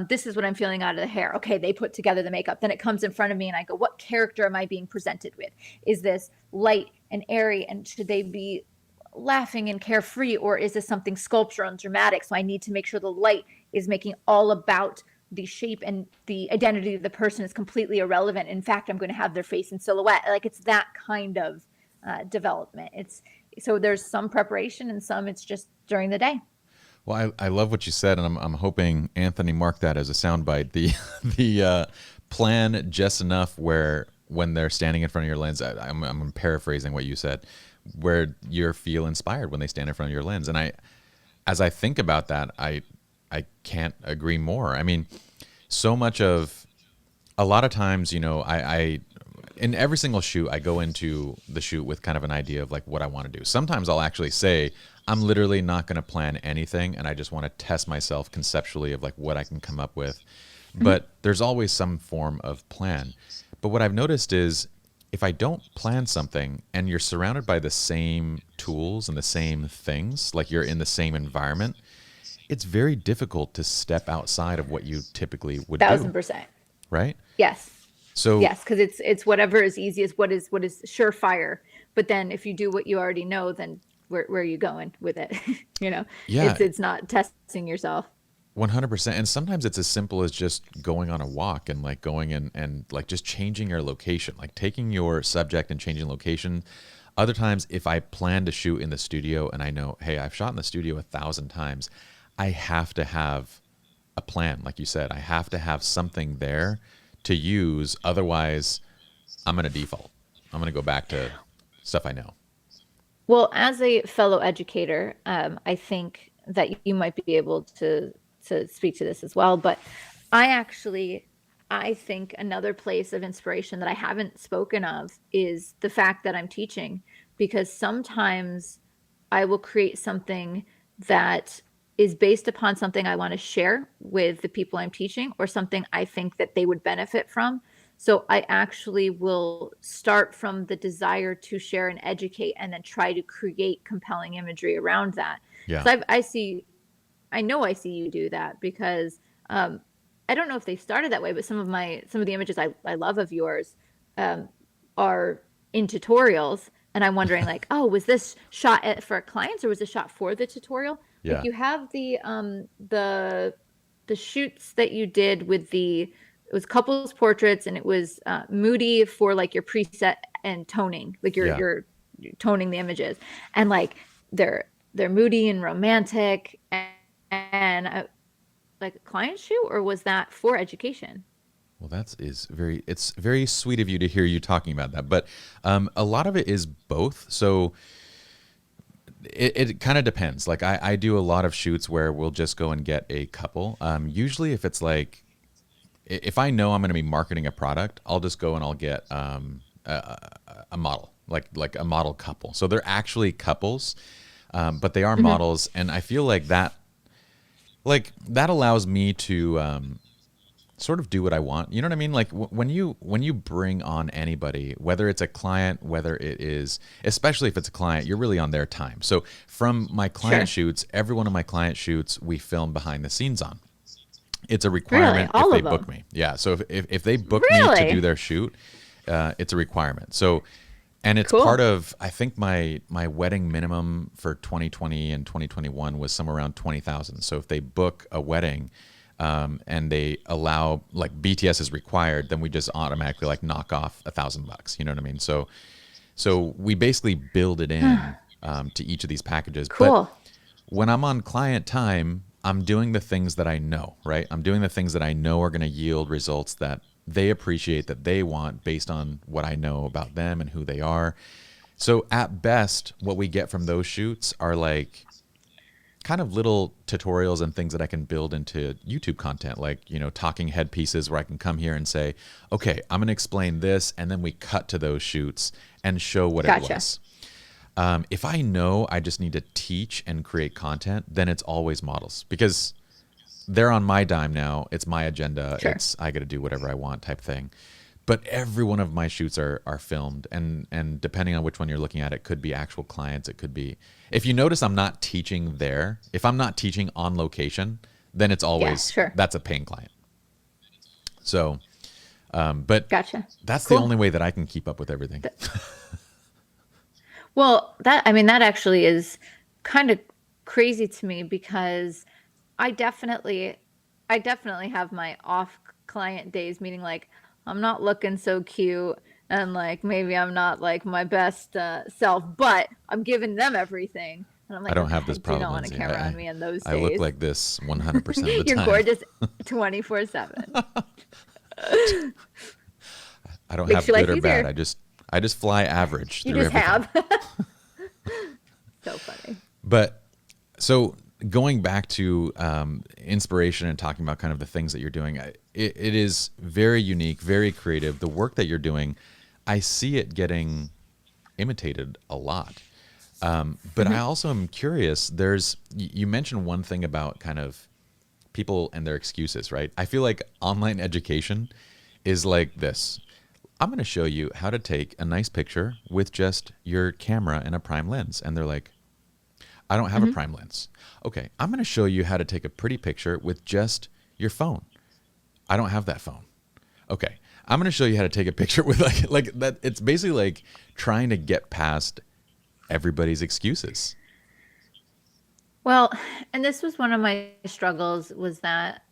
This is what I'm feeling out of the hair. Okay, they put together the makeup. Then it comes in front of me, and I go, what character am I being presented with? Is this light and airy, and should they be laughing and carefree, or is this something sculptural and dramatic? So I need to make sure the light is making all about the shape, and the identity of the person is completely irrelevant. In fact, I'm going to have their face in silhouette. Like, it's that kind of development. It's so there's some preparation, and some it's just during the day. Well, I love what you said, and I'm hoping Anthony marked that as a soundbite. The plan just enough where when they're standing in front of your lens, I'm paraphrasing what you said, where you feel inspired when they stand in front of your lens. And as I think about that, I can't agree more. I mean, so much of a lot of times, I in every single shoot, I go into the shoot with kind of an idea of like what I want to do. Sometimes I'll actually say, I'm literally not going to plan anything, and I just want to test myself conceptually of like what I can come up with. But there's always some form of plan. But what I've noticed is if I don't plan something and you're surrounded by the same tools and the same things, like you're in the same environment, it's very difficult to step outside of what you typically would do. 1000%. Right? Yes. So yes, because it's whatever is easiest, what is surefire. But then if you do what you already know, then where are you going with it? Yeah. It's not testing yourself. 100%. And sometimes it's as simple as just going on a walk and like going and like just changing your location, like taking your subject and changing location. Other times, if I plan to shoot in the studio and I know, hey, I've shot in the studio 1,000 times, I have to have a plan. Like you said, I have to have something there to use. Otherwise, I'm going to default. I'm going to go back to stuff I know. Well, as a fellow educator, I think that you might be able to speak to this as well. But I think another place of inspiration that I haven't spoken of is the fact that I'm teaching, because sometimes I will create something that is based upon something I want to share with the people I'm teaching, or something I think that they would benefit from. So I actually will start from the desire to share and educate, and then try to create compelling imagery around that. Yeah. So I know I see you do that, because I don't know if they started that way, but some of the images I love of yours are in tutorials, and I'm wondering like, oh, was this shot for clients, or was this shot for the tutorial? Yeah. Like, you have the shoots that you did with it was couples portraits, and it was moody for like your preset and toning, like you're toning the images, and like they're moody and romantic, and like a client shoot, or was that for education? Well, it's very sweet of you to hear you talking about that. But a lot of it is both. So it kind of depends. Like I do a lot of shoots where we'll just go and get a couple. Usually if it's like, if I know I'm going to be marketing a product, I'll just go and I'll get a model, like a model couple. So they're actually couples, but they are models. And I feel like that allows me to sort of do what I want. You know what I mean? Like when you bring on anybody, whether it's a client, whether it is, especially if it's a client, you're really on their time. So from my client shoots, every one of my client shoots, we film behind the scenes on. It's a requirement if they book me. Yeah. So if they book me to do their shoot, it's a requirement. So, and it's part of, I think my wedding minimum for 2020 and 2021 was somewhere around 20,000. So if they book a wedding, and they allow, like, BTS is required, then we just automatically like knock off $1,000. You know what I mean? So we basically build it in to each of these packages. Cool. But when I'm on client time, I'm doing the things that I know, right? I'm doing the things that I know are going to yield results that they appreciate, that they want, based on what I know about them and who they are. So at best, what we get from those shoots are like kind of little tutorials and things that I can build into YouTube content, like, talking head pieces where I can come here and say, okay, I'm going to explain this. And then we cut to those shoots and show what it was. If I know I just need to teach and create content, then it's always models, because they're on my dime now. It's my agenda. Sure. It's I got to do whatever I want type thing. But every one of my shoots are filmed, and depending on which one you're looking at, it could be actual clients. It could be, if you notice, I'm not teaching there. If I'm not teaching on location, then it's always that's a paying client. So, but Gotcha. That's Cool. the only way that I can keep up with everything. Well, that actually is kind of crazy to me, because I definitely have my off client days, meaning like I'm not looking so cute and like maybe I'm not like my best self, but I'm giving them everything. And I'm like, I don't have this do problem. not want a Lindsay. camera on me in those I days. look like this 100% of the You're time. gorgeous 24/7. I don't Makes have your life good or bad. easier. I just fly average You through just everything. have. So funny. But so going back to inspiration and talking about kind of the things that you're doing, it is very unique, very creative. The work that you're doing, I see it getting imitated a lot. But I also am curious. You mentioned one thing about kind of people and their excuses, right? I feel like online education is like this. I'm going to show you how to take a nice picture with just your camera and a prime lens. And they're like, I don't have a prime lens. Okay, I'm going to show you how to take a pretty picture with just your phone. I don't have that phone. Okay, I'm going to show you how to take a picture with like that. It's basically like trying to get past everybody's excuses. Well, and this was one of my struggles, was that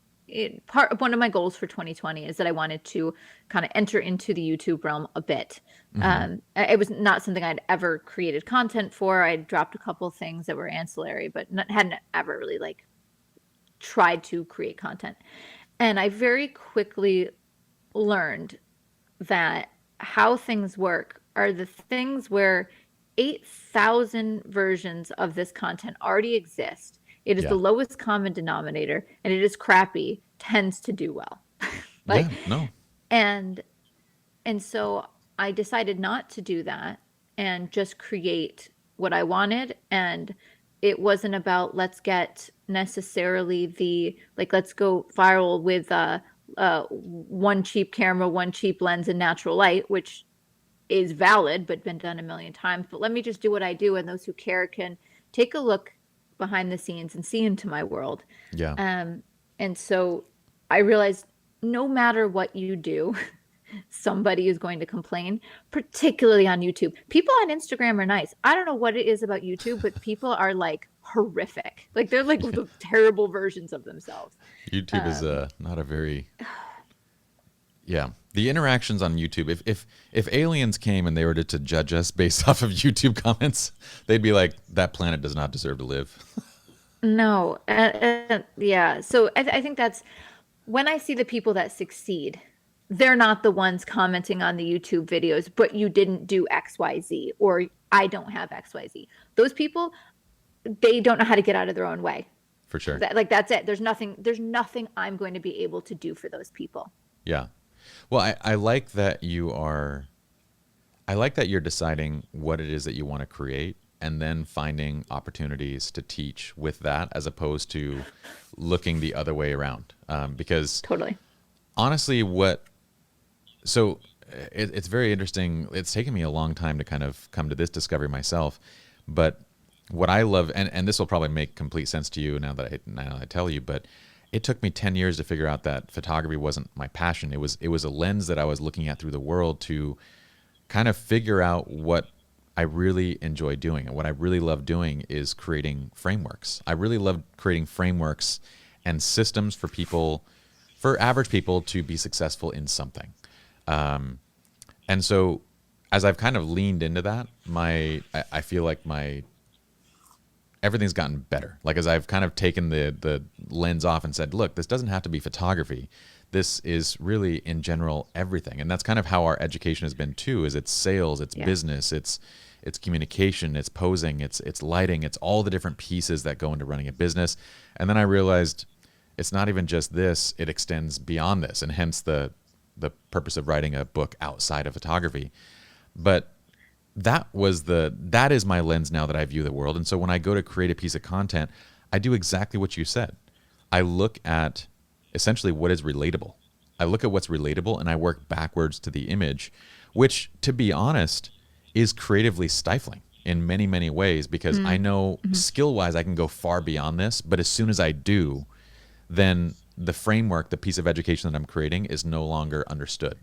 one of my goals for 2020 is that I wanted to kind of enter into the YouTube realm a bit. It was not something I'd ever created content for. I dropped a couple things that were ancillary, but hadn't ever really like tried to create content. And I very quickly learned that how things work are the things where 8,000 versions of this content already exist. It is the lowest common denominator, and it is crappy, tends to do well. And so I decided not to do that and just create what I wanted. And it wasn't about let's get necessarily let's go viral with one cheap camera, one cheap lens, and natural light, which is valid but been done a million times. But let me just do what I do, and those who care can take a look behind the scenes and see into my world. And so I realized no matter what you do, somebody is going to complain, particularly on YouTube. People on Instagram are nice. I don't know what it is about YouTube, but people are like horrific. Like they're like the terrible versions of themselves. YouTube is not a very the interactions on YouTube. If aliens came and they were to judge us based off of YouTube comments, they'd be like, that planet does not deserve to live. No. So I think that's when I see the people that succeed, they're not the ones commenting on the YouTube videos, but you didn't do XYZ, or I don't have XYZ. Those people, they don't know how to get out of their own way. For sure. That's it. There's nothing I'm going to be able to do for those people. Yeah. Well, I like that you're deciding what it is that you want to create and then finding opportunities to teach with that, as opposed to looking the other way around. Because totally, honestly, it's very interesting. It's taken me a long time to kind of come to this discovery myself, but what I love, and this will probably make complete sense to you now that I tell you, but it took me 10 years to figure out that photography wasn't my passion. It was a lens that I was looking at through the world to kind of figure out what I really enjoy doing. And what I really love doing is creating frameworks. I really love creating frameworks and systems for average people to be successful in something. And so as I've kind of leaned into that, I feel like everything's gotten better. Like as I've kind of taken the lens off and said, look, this doesn't have to be photography. This is really in general everything. And that's kind of how our education has been too, is it's sales, it's business, it's communication, it's posing, it's lighting, it's all the different pieces that go into running a business. And then I realized it's not even just this, it extends beyond this, and hence the purpose of writing a book outside of photography. But that is my lens now that I view the world. And so when I go to create a piece of content, I do exactly what you said. I look at essentially what is relatable. I look at what's relatable and I work backwards to the image, which, to be honest, is creatively stifling in many, many ways, because I know skill-wise I can go far beyond this, but as soon as I do, then the framework, the piece of education that I'm creating is no longer understood.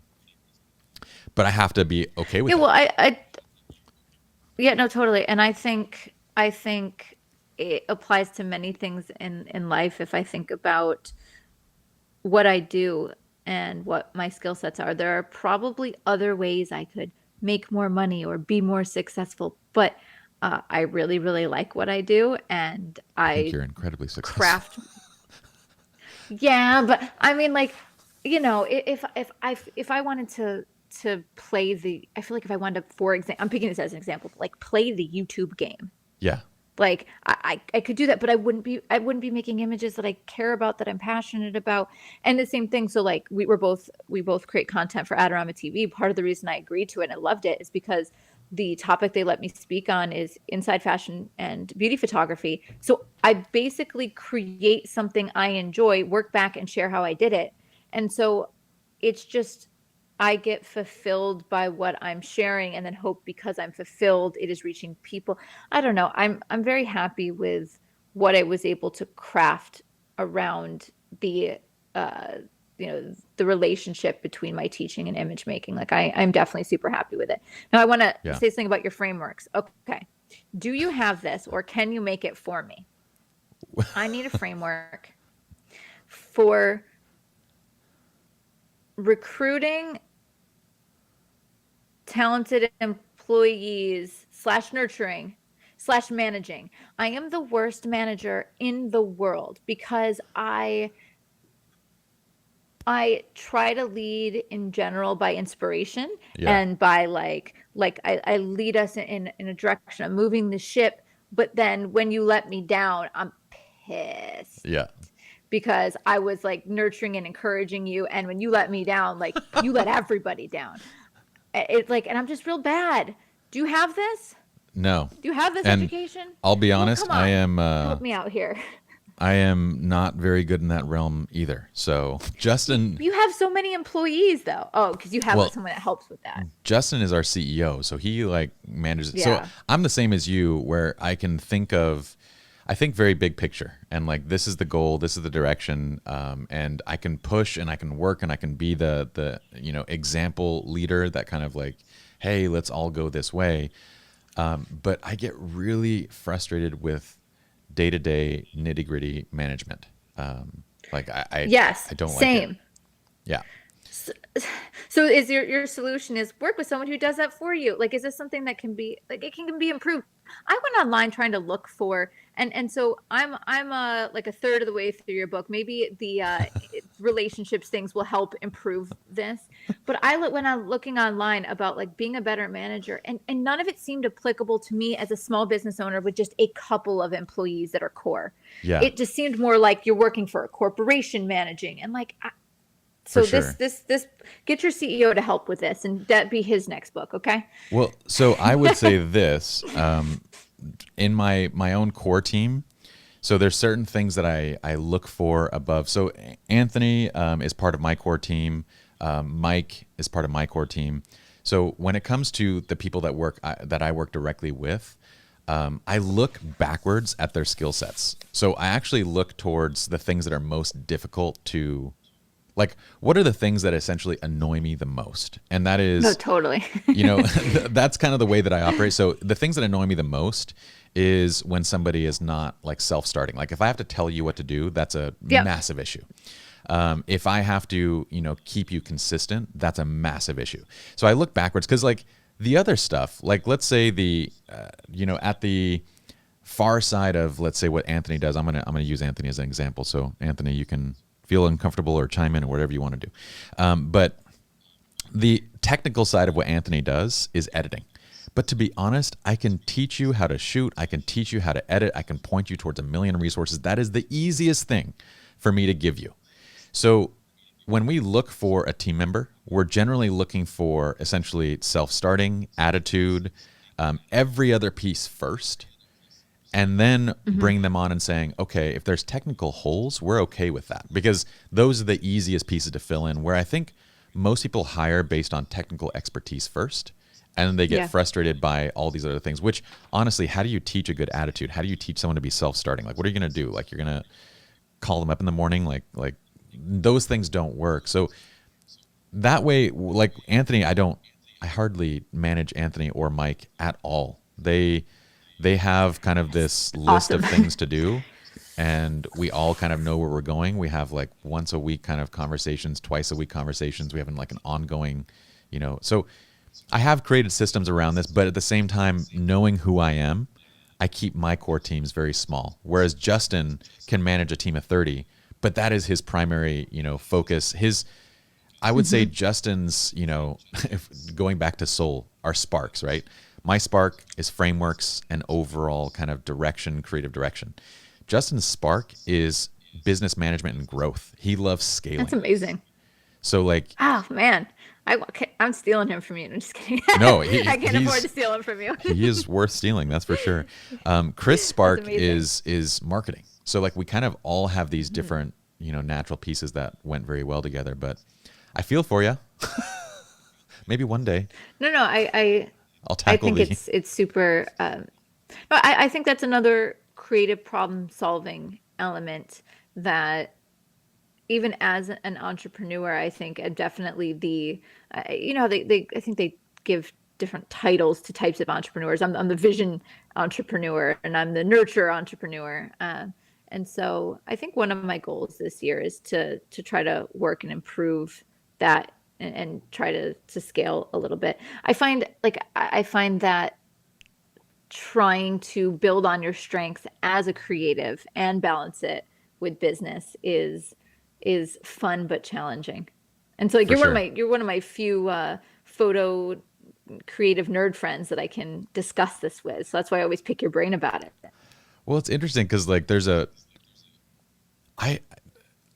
But I have to be okay with Yeah, it. well, yeah, no, totally. And I think it applies to many things in life. If I think about what I do and what my skill sets are, there are probably other ways I could make more money or be more successful. But I really, really like what I do, and I think I you're incredibly successful. craft. Yeah, but I mean, like, if I wanted to play the, I feel like if I wanted to, for example, I'm picking this as an example, but like play the YouTube game. Yeah. Like I could do that, but I wouldn't be making images that I care about, that I'm passionate about. And the same thing. So like we both create content for Adorama TV. Part of the reason I agreed to it and I loved it is because the topic they let me speak on is inside fashion and beauty photography. So I basically create something I enjoy, work back and share how I did it. And so it's just, I get fulfilled by what I'm sharing, and then hope because I'm fulfilled, it is reaching people. I don't know. I'm very happy with what I was able to craft around the the relationship between my teaching and image making. Like I'm definitely super happy with it. Now I want to say something about your frameworks. Okay. Do you have this, or can you make it for me? I need a framework for recruiting talented employees / nurturing / managing. I am the worst manager in the world because I try to lead in general by inspiration and by like I lead us in a direction. I'm moving the ship, but then when you let me down, I'm pissed. Yeah. Because I was like nurturing and encouraging you, and when you let me down, like you let everybody down. It's like, and I'm just real bad. Do you have this? No. Do you have this And education? I'll be honest, come on. I am Help me out here. I am not very good in that realm either. So Justin, You have so many employees though. Oh, because you have someone that helps with that. Justin is our CEO, so he like manages it. Yeah. So I'm the same as you, where I can think very big picture, and like this is the goal, this is the direction, and I can push and I can work and I can be the example leader that kind of like, hey, let's all go this way. But I get really frustrated with day-to-day nitty-gritty management. Like I don't like it. Same. Yeah. So is your solution is work with someone who does that for you? Like, is this something that can be like, it can be improved? I went online trying to look for, and so I'm like a third of the way through your book. Maybe the relationships things will help improve this. But when I'm looking online about like being a better manager, and none of it seemed applicable to me as a small business owner with just a couple of employees that are core. Yeah. It just seemed more like you're working for a corporation managing, and like. So this get your CEO to help with this, and that be his next book, okay? Well, so I would say this, in my own core team. So there's certain things that I look for above. So Anthony is part of my core team. Mike is part of my core team. So when it comes to the people that I work directly with, I look backwards at their skill sets. So I actually look towards the things that are most difficult to. Like, what are the things that essentially annoy me the most? And that is, no, totally. That's kind of the way that I operate. So the things that annoy me the most is when somebody is not like self-starting. Like if I have to tell you what to do, that's a massive issue. If I have to, keep you consistent, that's a massive issue. So I look backwards because like the other stuff, like let's say at the far side of, let's say what Anthony does, I'm gonna use Anthony as an example. So Anthony, you can feel uncomfortable or chime in or whatever you want to do. But the technical side of what Anthony does is editing. But to be honest, I can teach you how to shoot. I can teach you how to edit. I can point you towards a million resources. That is the easiest thing for me to give you. So when we look for a team member, we're generally looking for essentially self-starting, attitude, every other piece first. and then bring them on and saying, okay, if there's technical holes, we're okay with that, because those are the easiest pieces to fill in, where I think most people hire based on technical expertise first, and then they get frustrated by all these other things, which honestly, how do you teach a good attitude? How do you teach someone to be self-starting? Like, what are you going to do? Like, you're going to call them up in the morning? Like those things don't work. So that way, like Anthony, I hardly manage Anthony or Mike at all. They have kind of this list of things to do, and we all kind of know where we're going. We have like once a week kind of conversations, twice a week conversations. We have like an ongoing, so I have created systems around this, but at the same time, knowing who I am, I keep my core teams very small. Whereas Justin can manage a team of 30, but that is his primary, focus. I would say Justin's, going back to Soul, are sparks, right? My spark is frameworks and overall kind of direction, creative direction. Justin's spark is business management and growth. He loves scaling. That's amazing. So like, oh man, I'm stealing him from you. I'm just kidding. No, I can't afford to steal him from you. He is worth stealing, that's for sure. Chris' spark is marketing. So like, we kind of all have these different, natural pieces that went very well together. But I feel for you. Maybe one day. No, I'll tackle. I think it's super. No, I think that's another creative problem solving element that, even as an entrepreneur, I think definitely I think they give different titles to types of entrepreneurs. I'm the vision entrepreneur, and I'm the nurture entrepreneur. And so I think one of my goals this year is to try to work and improve that and try to scale a little bit. I find that trying to build on your strengths as a creative and balance it with business is fun but challenging. And so like, you're one of my few photo creative nerd friends that I can discuss this with. So that's why I always pick your brain about it. Well, it's interesting because like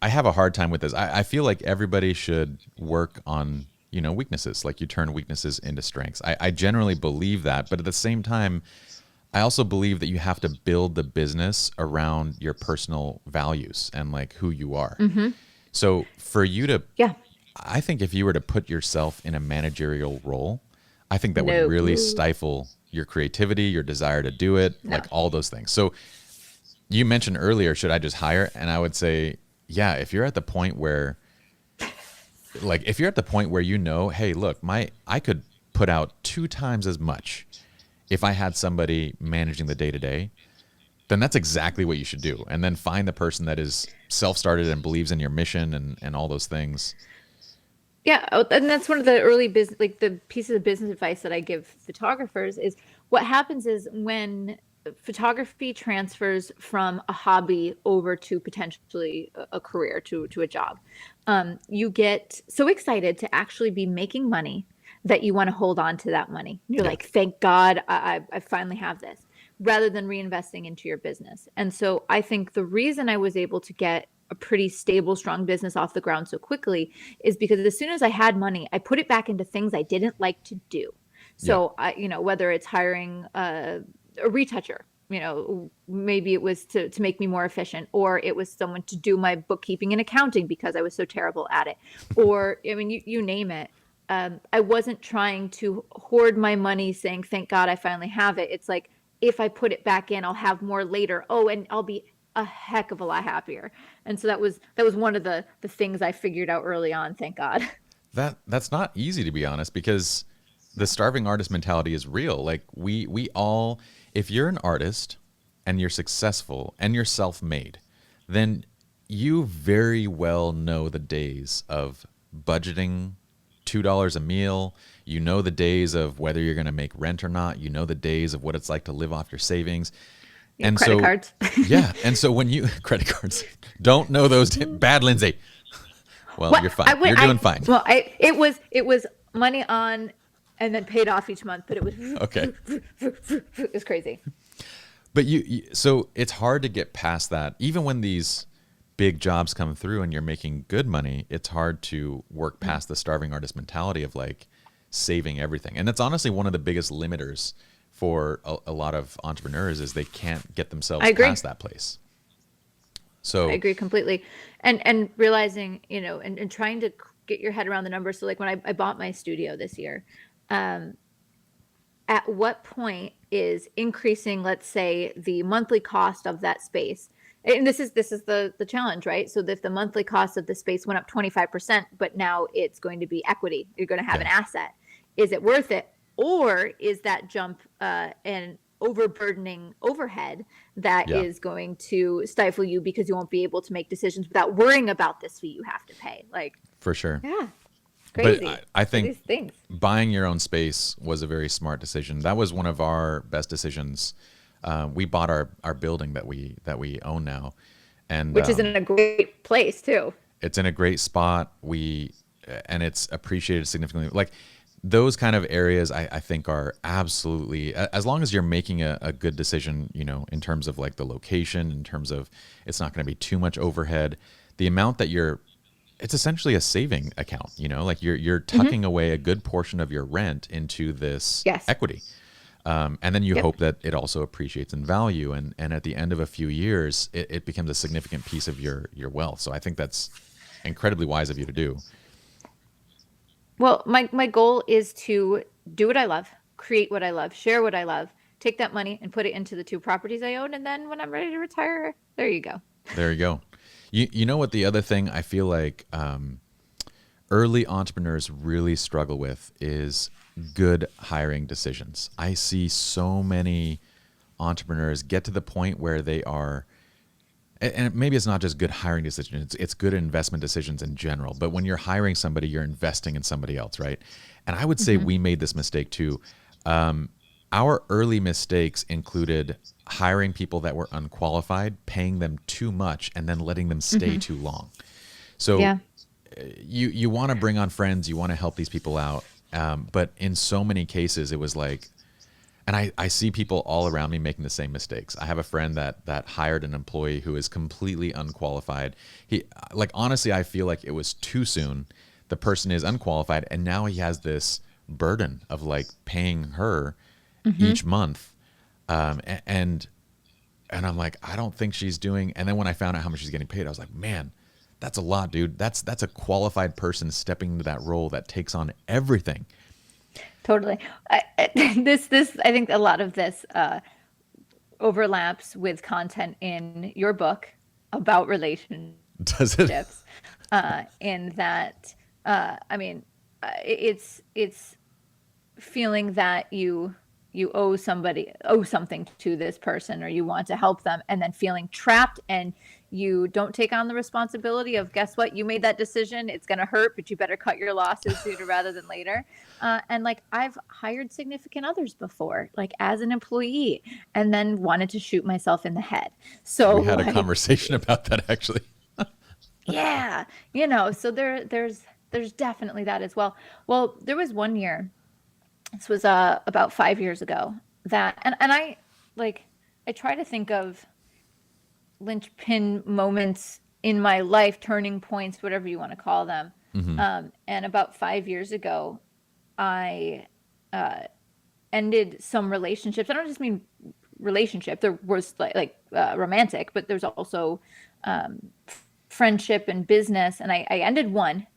I have a hard time with this. I feel like everybody should work on, weaknesses. Like, you turn weaknesses into strengths. I generally believe that. But at the same time, I also believe that you have to build the business around your personal values and like who you are. Mm-hmm. So for you to, I think if you were to put yourself in a managerial role, I think that would really stifle your creativity, your desire to do it, like all those things. So you mentioned earlier, should I just hire? And I would say, yeah, if you're at the point where, hey, look, I could put out 2 times as much if I had somebody managing the day-to-day, then that's exactly what you should do. And then find the person that is self-started and believes in your mission and all those things. Yeah, and that's one of the early business, like the pieces of business advice that I give photographers is what happens is when photography transfers from a hobby over to potentially a career, to a job, you get so excited to actually be making money that you want to hold on to that money. You're like, thank God I finally have this, rather than reinvesting into your business. And so I think the reason I was able to get a pretty stable, strong business off the ground so quickly is because as soon as I had money, I put it back into things I didn't like to do. So whether it's hiring a retoucher, maybe it was to make me more efficient, or it was someone to do my bookkeeping and accounting because I was so terrible at it, or you name it. I wasn't trying to hoard my money saying, thank God I finally have it. It's like, if I put it back in, I'll have more later. Oh, and I'll be a heck of a lot happier. And so that was one of the things I figured out early on. Thank God. That's not easy, to be honest, because the starving artist mentality is real. Like we all, if you're an artist and you're successful and you're self-made, then you very well know the days of budgeting $2 a meal. You know the days of whether you're going to make rent or not. You know the days of what it's like to live off your savings. And credit cards. Yeah. And so when you, credit cards, don't know those, bad Lindsay. Well, you're fine. You're doing fine. Well, it was money on and then paid off each month, but it was, okay. It was crazy. But so it's hard to get past that. Even when these big jobs come through and you're making good money, it's hard to work past the starving artist mentality of like saving everything. And that's honestly one of the biggest limiters for a lot of entrepreneurs is they can't get I themselves agree. past that place. I So agree completely. And realizing, and trying to get your head around the numbers. So like when I bought my studio this year, um, at what point is increasing, let's say, the monthly cost of that space? And this is the challenge, right? So if the monthly cost of the space went up 25%, but now it's going to be equity, you're going to have yeah, an asset. Is it worth it? Or is that jump an overburdening overhead that yeah, is going to stifle you because you won't be able to make decisions without worrying about this fee you have to pay? Like, for sure. yeah, But crazy. I So think these things, buying your own space was a very smart decision. That was one of our best decisions. We bought our building that we own now, and which is in a great place too. it's in a great spot. And it's appreciated significantly. Like those kind of areas, I think are absolutely, as long as you're making a good decision, in terms of like the location, in terms of it's not going to be too much overhead, the amount that it's essentially a saving account, like you're tucking away a good portion of your rent into this Yes. equity. And then you Yep. hope that it also appreciates in value. And at the end of a few years, it becomes a significant piece of your wealth. So I think that's incredibly wise of you to do. Well, my goal is to do what I love, create what I love, share what I love, take that money and put it into the two properties I own. And then when I'm ready to retire, there you go. There you go. You know what, the other thing I feel like early entrepreneurs really struggle with is good hiring decisions. I see so many entrepreneurs get to the point where they are, and maybe it's not just good hiring decisions, it's good investment decisions in general. But when you're hiring somebody, you're investing in somebody else, right? And I would say Hmm. we made this mistake too. Our early mistakes included hiring people that were unqualified, paying them too much, and then letting them stay Hmm. too long. So Yeah. you want to bring on friends, you want to help these people out, but in so many cases it was like, and I see people all around me making the same mistakes. I have a friend that hired an employee who is completely unqualified. He, like, honestly, I feel like it was too soon. The person is unqualified, and now he has this burden of like paying her Hmm. each month, and I'm like, I don't think she's doing. And then when I found out how much she's getting paid, I was like, man, that's a lot, dude. That's a qualified person stepping into that role that takes on everything. Totally. This I think a lot of this overlaps with content in your book about relationships. Does it? In that, I mean, it's feeling that you owe something to this person, or you want to help them, and then feeling trapped, and you don't take on the responsibility of, guess what, you made that decision, it's going to hurt, but you better cut your losses sooner rather than later. And like, I've hired significant others before, like as an employee, and then wanted to shoot myself in the head. So We had a like, conversation about that actually. yeah, so there's definitely that as well. Well, there was one year, this was about 5 years ago, that, and I, like, I try to think of linchpin moments in my life, turning points, whatever you want to call them. Hmm. And about 5 years ago, I ended some relationships. I don't just mean relationship. There was romantic, but there's also um, friendship and business. And I ended one,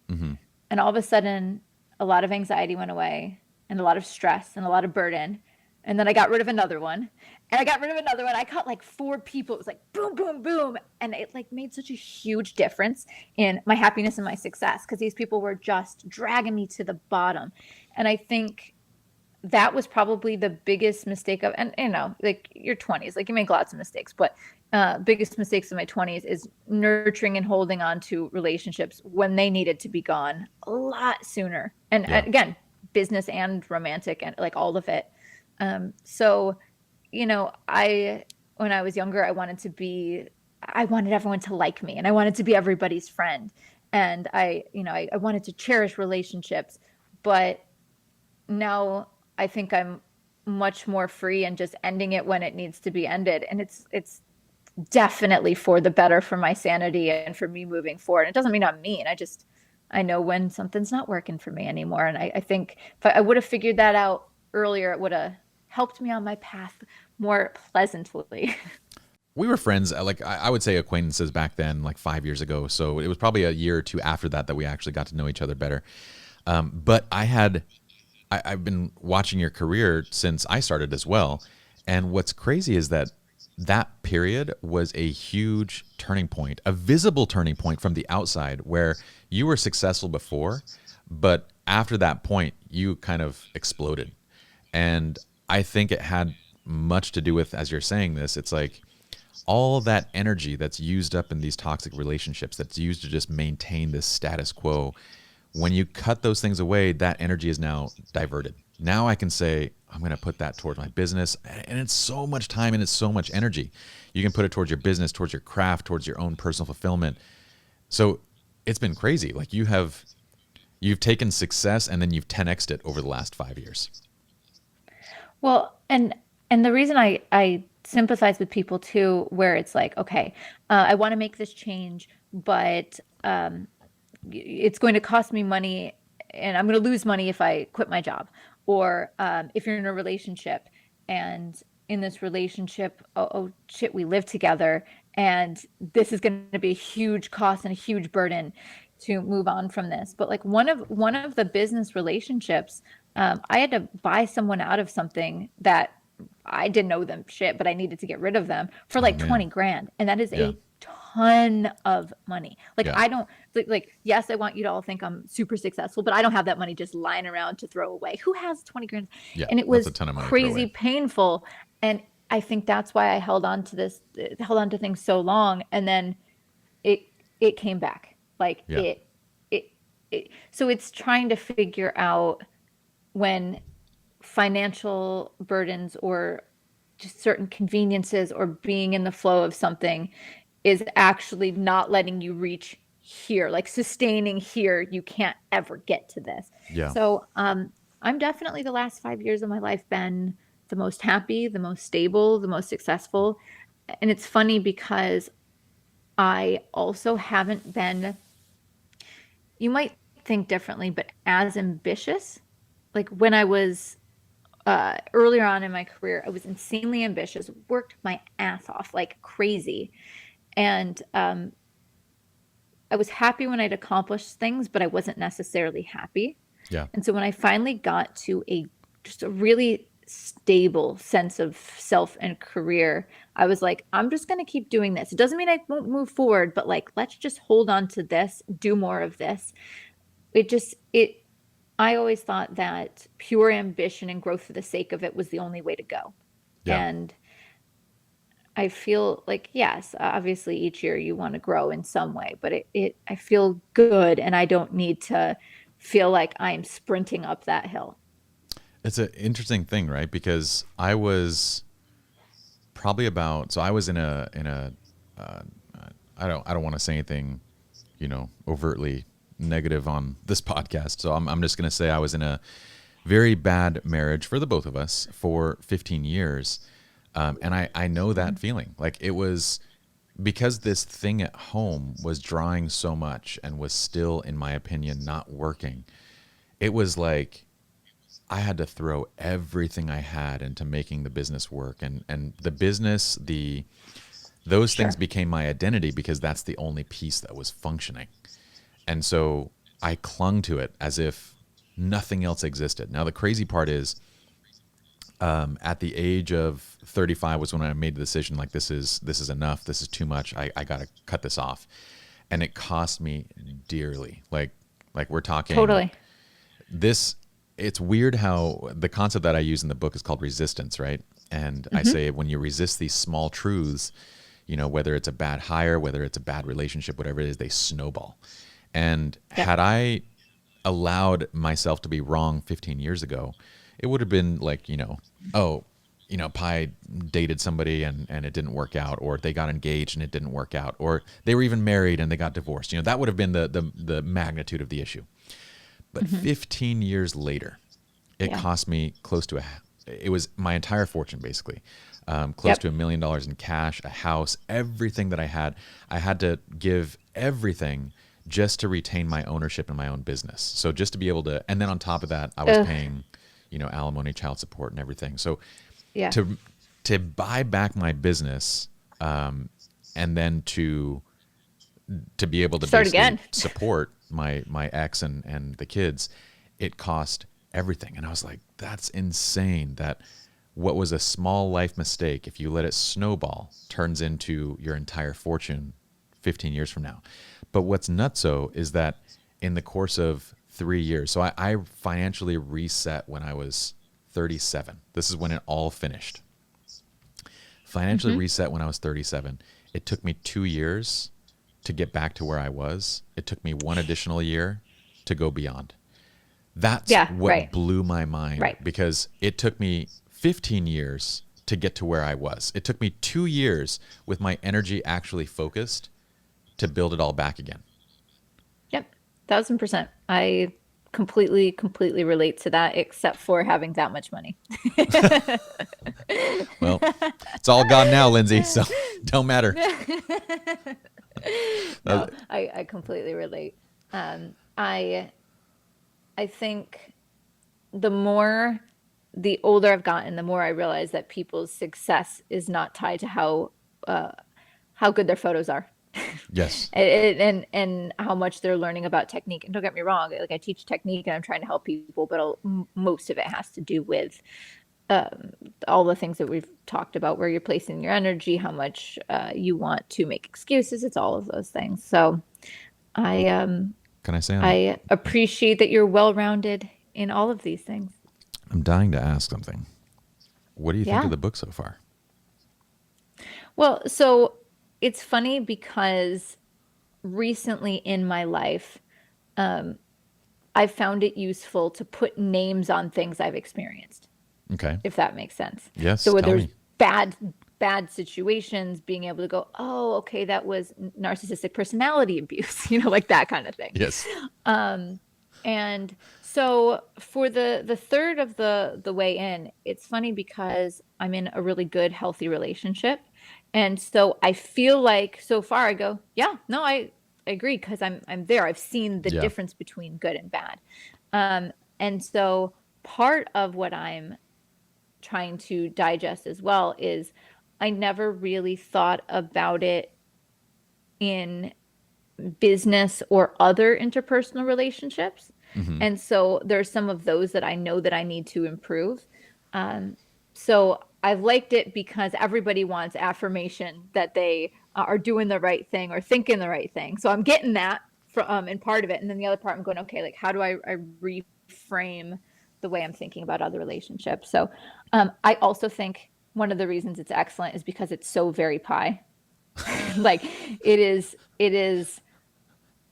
Hmm. and all of a sudden, a lot of anxiety went away, and a lot of stress and a lot of burden. And then I got rid of another one, and I got rid of another one. I caught like four people. It was like boom, boom, boom. And it like made such a huge difference in my happiness and my success, because these people were just dragging me to the bottom. And I think that was probably the biggest mistake of, and like your 20s, like you make lots of mistakes, but biggest mistakes in my 20s is nurturing and holding on to relationships when they needed to be gone a lot sooner. And Yeah. again, business and romantic and like all of it. So, I, when I was younger, I wanted everyone to like me, and I wanted to be everybody's friend. And I wanted to cherish relationships, but now I think I'm much more free and just ending it when it needs to be ended. And it's definitely for the better, for my sanity and for me moving forward. It doesn't mean I'm mean. I know when something's not working for me anymore. And I think if I would have figured that out earlier, it would have helped me on my path more pleasantly. We were friends, like I would say acquaintances back then, like 5 years ago. So it was probably a year or two after that that we actually got to know each other better. But I've been watching your career since I started as well. And what's crazy is that that period was a huge turning point, a visible turning point from the outside where you were successful before, but after that point, you kind of exploded. And I think it had much to do with, as you're saying this, it's like all that energy that's used up in these toxic relationships, that's used to just maintain this status quo. When you cut those things away, that energy is now diverted. Now I can say, I'm going to put that towards my business. And it's so much time and it's so much energy. You can put it towards your business, towards your craft, towards your own personal fulfillment. So it's been crazy. Like you've taken success and then you've 10x'd it over the last 5 years. Well, and the reason I sympathize with people too, where it's like, okay, I want to make this change, but it's going to cost me money and I'm going to lose money if I quit my job. Or if you're in a relationship and in this relationship, oh shit, we live together and this is going to be a huge cost and a huge burden to move on from this. But like one of the business relationships, I had to buy someone out of something that I didn't know them shit, but I needed to get rid of them for like 20 grand. And that is a ton of money. Like I don't like, yes, I want you to all think I'm super successful, but I don't have that money just lying around to throw away. Who has 20 grand? Yeah, and it was a ton of money crazy painful. And I think that's why I held on to things so long. And then it came back like so it's trying to figure out when financial burdens or just certain conveniences or being in the flow of something is actually not letting you reach here, like sustaining here. You can't ever get to this. So I'm definitely the last 5 years of my life been the most happy, the most stable, the most successful. And it's funny because I also haven't been, you might think differently, but as ambitious. Like when I was earlier on in my career, I was insanely ambitious, worked my ass off like crazy. And I was happy when I'd accomplished things, but I wasn't necessarily happy. And so when I finally got to just a really stable sense of self and career, I was like, I'm just going to keep doing this. It doesn't mean I won't move forward, but like, let's just hold on to this, do more of this. I always thought that pure ambition and growth for the sake of it was the only way to go. And I feel like, yes, obviously each year you want to grow in some way, but I feel good and I don't need to feel like I'm sprinting up that hill. It's an interesting thing, right? Because I was probably I was in a I don't want to say anything, overtly negative on this podcast. So I'm just going to say I was in a very bad marriage for the both of us for 15 years. And I know that feeling. Like it was because this thing at home was drawing so much and was still, in my opinion, not working. It was like I had to throw everything I had into making the business work, and the business, those things became my identity because that's the only piece that was functioning. And so I clung to it as if nothing else existed. Now, the crazy part is at the age of 35 was when I made the decision, like, this is enough. This is too much. I got to cut this off. And it cost me dearly. Like we're talking. Totally. It's weird how the concept that I use in the book is called resistance, right? And I say when you resist these small truths, whether it's a bad hire, whether it's a bad relationship, whatever it is, they snowball. And had I allowed myself to be wrong 15 years ago, it would have been like, Pi dated somebody and it didn't work out, or they got engaged and it didn't work out, or they were even married and they got divorced. That would have been the magnitude of the issue. But 15 years later, it cost me it was my entire fortune, basically. Close to $1 million in cash, a house, everything that I had to give everything just to retain my ownership in my own business. So just to be able to, and then on top of that, I was paying, alimony, child support, and everything. So Yeah. to buy back my business, and then to be able to Start basically again. support my ex and the kids, it cost everything. And I was like, that's insane that what was a small life mistake, if you let it snowball, turns into your entire fortune 15 years from now. But what's nutso is that in the course of 3 years, so I financially reset when I was 37. This is when it all finished. Financially reset when I was 37. It took me 2 years to get back to where I was. It took me 1 additional year to go beyond. That's what blew my mind, because it took me 15 years to get to where I was. It took me 2 years with my energy actually focused to build it all back again. Yep. 1000%. I completely relate to that, except for having that much money. Well, it's all gone now, Lindsay, so don't matter. No, I completely relate. I think the older I've gotten, the more I realize that people's success is not tied to how good their photos are. Yes. and how much they're learning about technique. And don't get me wrong, like I teach technique and I'm trying to help people, but most of it has to do with all the things that we've talked about, where you're placing your energy, how much you want to make excuses. It's all of those things. So can I say I appreciate that you're well-rounded in all of these things. I'm dying to ask something. What do you think of the book so far? Well, so it's funny because recently in my life, I found it useful to put names on things I've experienced. Okay. If that makes sense. Yes. So where there's bad situations, being able to go, oh, okay, that was narcissistic personality abuse, like that kind of thing. Yes. And so for the third of the way in, it's funny because I'm in a really good, healthy relationship. And so I feel like so far I go, yeah, no, I agree, because I'm there. I've seen the difference between good and bad. And so part of what I'm trying to digest as well is I never really thought about it in business or other interpersonal relationships. And so there's some of those that I know that I need to improve. So I've liked it because everybody wants affirmation that they are doing the right thing or thinking the right thing. So I'm getting that from in part of it. And then the other part I'm going, okay, like how do I reframe the way I'm thinking about other relationships? So I also think one of the reasons it's excellent is because it's so very pie. Like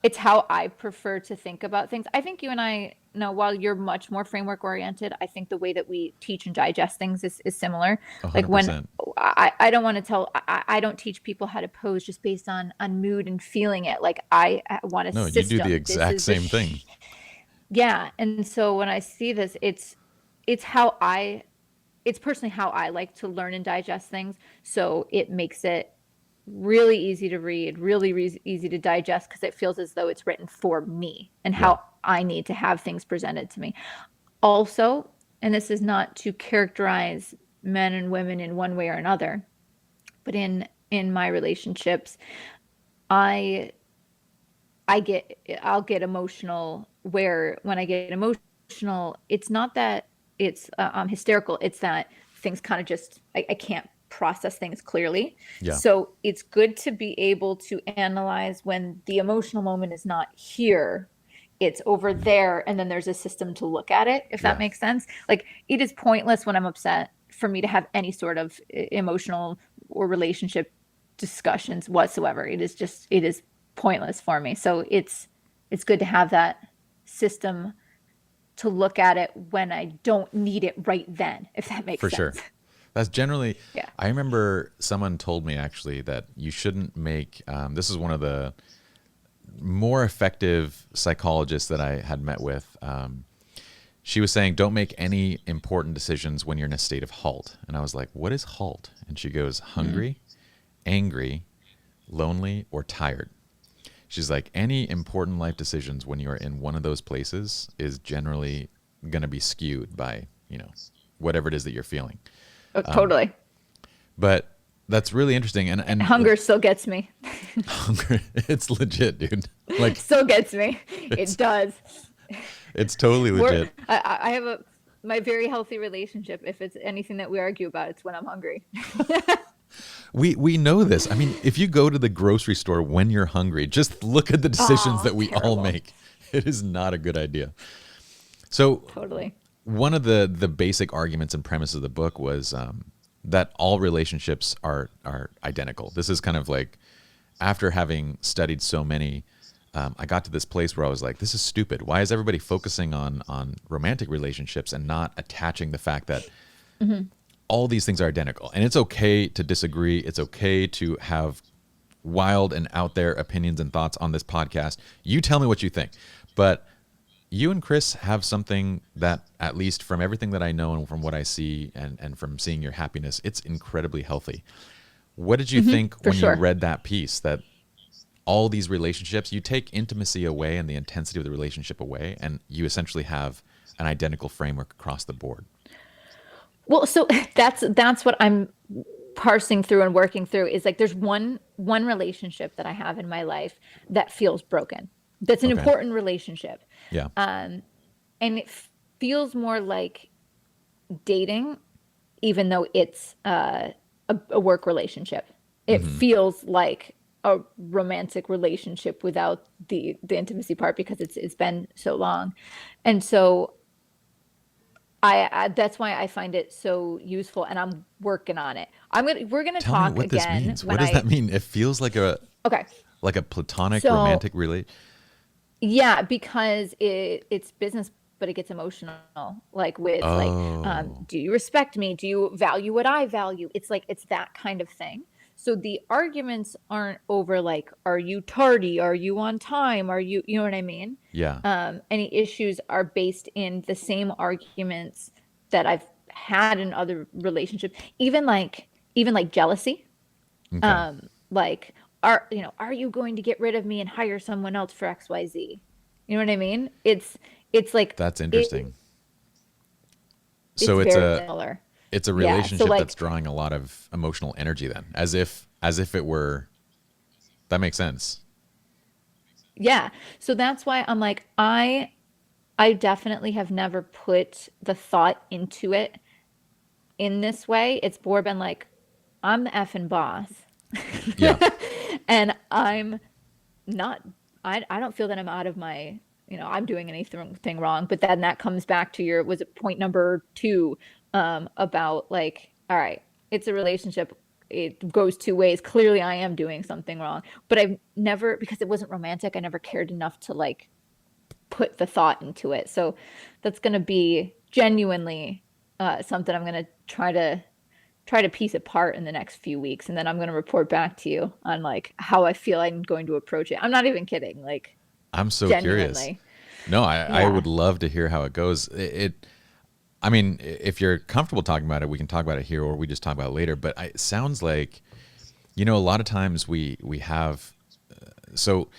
it's how I prefer to think about things. I think you and I know, while you're much more framework oriented, I think the way that we teach and digest things is similar. 100%. Like when I don't want to I don't teach people how to pose just based on mood and feeling it. Like I want a system. No, you do the exact same thing. Yeah. And so when I see this, it's personally how I like to learn and digest things. So it makes it really easy to read, really easy to digest, because it feels as though it's written for me and how I need to have things presented to me. Also, and this is not to characterize men and women in one way or another, but in my relationships, I'll get emotional, where when I get emotional, it's not that it's hysterical, it's that things kind of just I can't process things clearly. Yeah. So it's good to be able to analyze when the emotional moment is not here, it's over there, and then there's a system to look at it, if that makes sense. Like it is pointless when I'm upset for me to have any sort of emotional or relationship discussions whatsoever. It is pointless for me. So it's good to have that system to look at it when I don't need it right then, if that makes sense. For sure. That's generally, I remember someone told me actually that you shouldn't make, this is one of the more effective psychologists that I had met with. She was saying, don't make any important decisions when you're in a state of HALT. And I was like, what is HALT? And she goes, hungry, angry, lonely, or tired. She's like, any important life decisions when you're in one of those places is generally going to be skewed by whatever it is that you're feeling. Totally. But that's really interesting. And Hunger still gets me. hunger, it's legit, dude. Like, Still gets me. It does. it's totally legit. I have my very healthy relationship. If it's anything that we argue about, it's when I'm hungry. We know this. I mean, if you go to the grocery store when you're hungry, just look at the decisions that we all make. It is not a good idea. So Totally. one of the basic arguments and premises of the book was that all relationships are identical. This is kind of like, after having studied so many, I got to this place where I was like, this is stupid. Why is everybody focusing on romantic relationships and not attaching the fact that all these things are identical? And it's okay to disagree. It's okay to have wild and out there opinions and thoughts on this podcast. You tell me what you think. But you and Chris have something that, at least from everything that I know and from what I see and from seeing your happiness, it's incredibly healthy. What did you think when you read that piece, that all these relationships, you take intimacy away and the intensity of the relationship away, and you essentially have an identical framework across the board? Well, so that's what I'm parsing through and working through, is like, there's one relationship that I have in my life that feels broken. That's an important relationship. Yeah. And it feels more like dating, even though it's a work relationship. It feels like a romantic relationship without the intimacy part, because it's been so long. And so I that's why I find it so useful, and I'm working on it. We're gonna Tell talk me what again. this means. What does that mean? It feels like a platonic romantic relate. Yeah, because it's business, but it gets emotional. Like with do you respect me? Do you value what I value? It's like, it's that kind of thing. So the arguments aren't over like, are you tardy? Are you on time? Are you know what I mean? Yeah. Any issues are based in the same arguments that I've had in other relationships, even like jealousy. Okay. Like, are you going to get rid of me and hire someone else for XYZ? You know what I mean? It's like, That's interesting. So it's very similar. It's a relationship that's drawing a lot of emotional energy then, as if it were. That makes sense. Yeah. So that's why I'm like, I definitely have never put the thought into it in this way. It's more been like, I'm the effing boss. Yeah. And I'm not, I don't feel that I'm out of my, I'm doing anything wrong. But then that comes back to was it point number 2, about like, all right, it's a relationship. It goes 2 ways. Clearly I am doing something wrong, but I've never, because it wasn't romantic, I never cared enough to like put the thought into it. So that's going to be genuinely something I'm going to try to piece apart in the next few weeks. And then I'm going to report back to you on like how I feel I'm going to approach it. I'm not even kidding. Like, I'm so genuinely curious. No, I would love to hear how it goes. I mean, if you're comfortable talking about it, we can talk about it here, or we just talk about it later. But it sounds like, a lot of times we have, so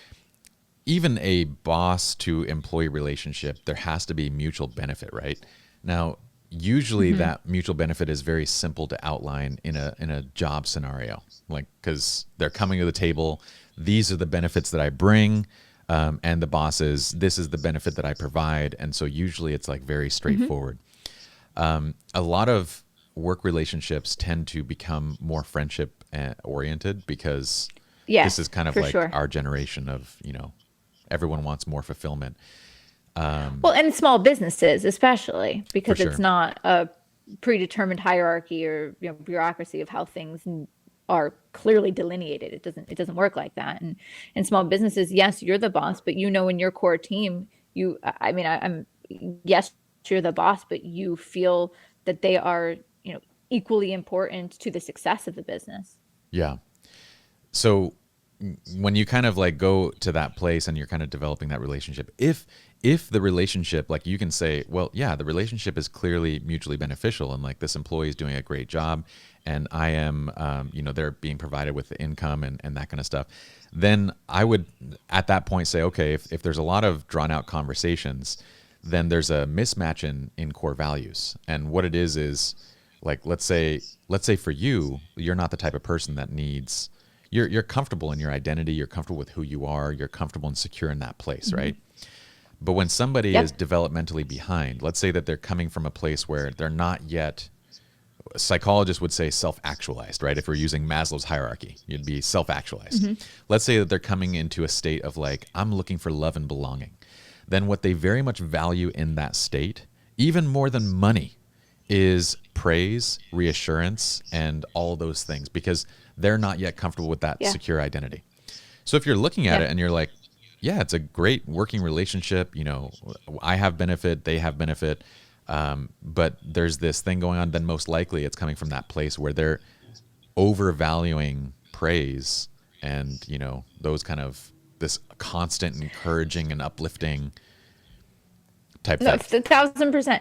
even a boss to employee relationship, there has to be mutual benefit, right? Now, usually that mutual benefit is very simple to outline in a job scenario, like, because they're coming to the table. These are the benefits that I bring. And the boss is, this is the benefit that I provide. And so usually it's like very straightforward. A lot of work relationships tend to become more friendship oriented, because this is kind of like our generation of, everyone wants more fulfillment. Well, and small businesses, especially, because it's not a predetermined hierarchy or bureaucracy of how things are clearly delineated. It doesn't work like that. And in small businesses, yes, you're the boss, but in your core team, yes, you're the boss, but you feel that they are, equally important to the success of the business. Yeah. So when you kind of like go to that place and you're kind of developing that relationship, if the relationship, like, you can say, well, yeah, the relationship is clearly mutually beneficial, and like, this employee is doing a great job, and I am, they're being provided with the income and that kind of stuff, then I would at that point say, okay, if there's a lot of drawn out conversations, then there's a mismatch in core values. And what it is like, let's say for you, you're not the type of person that needs, you're comfortable in your identity, you're comfortable with who you are, you're comfortable and secure in that place, right? But when somebody is developmentally behind, let's say that they're coming from a place where they're not yet, psychologists would say self-actualized, right? If we're using Maslow's hierarchy, you'd be self-actualized. Let's say that they're coming into a state of like, I'm looking for love and belonging. Then what they very much value in that state, even more than money, is praise, reassurance, and all those things, because they're not yet comfortable with that secure identity. So if you're looking at it and you're like, yeah, it's a great working relationship, you know, I have benefit, they have benefit, but there's this thing going on, then most likely it's coming from that place where they're overvaluing praise and, you know, those kind of, this constant encouraging and uplifting type No, thing. 1,000%.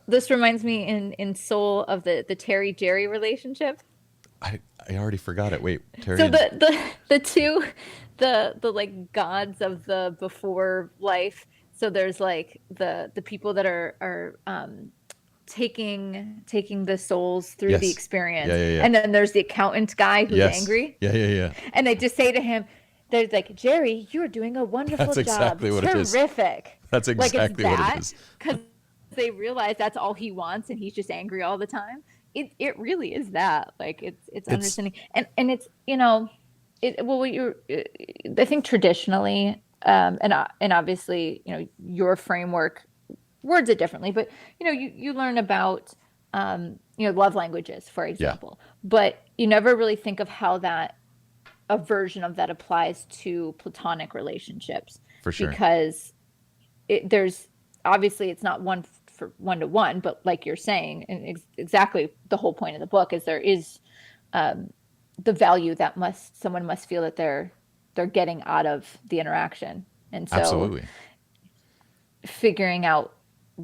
This reminds me in Soul of the Terry Jerry relationship. I already forgot it. Wait, Terry. So the two, the like gods of the before life. So there's like the people that are taking the souls through the experience. And then there's the accountant guy who's angry. Yeah. And they just say to him, they're like, Jerry, you're doing a wonderful That's job. exactly what it is. Terrific. That's exactly what it is. Because they realize that's all he wants and he's just angry all the time. It really is that. Like it's understanding. And it's, you know, I think traditionally, and obviously, you know, your framework words it differently, but you know, you learn about you know, love languages, for example, but you never really think of how that a version of that applies to platonic relationships. For sure. Because there's obviously it's not one for one to one, but like you're saying, and exactly the whole point of the book is there is the value that someone must feel that they're getting out of the interaction. And so absolutely figuring out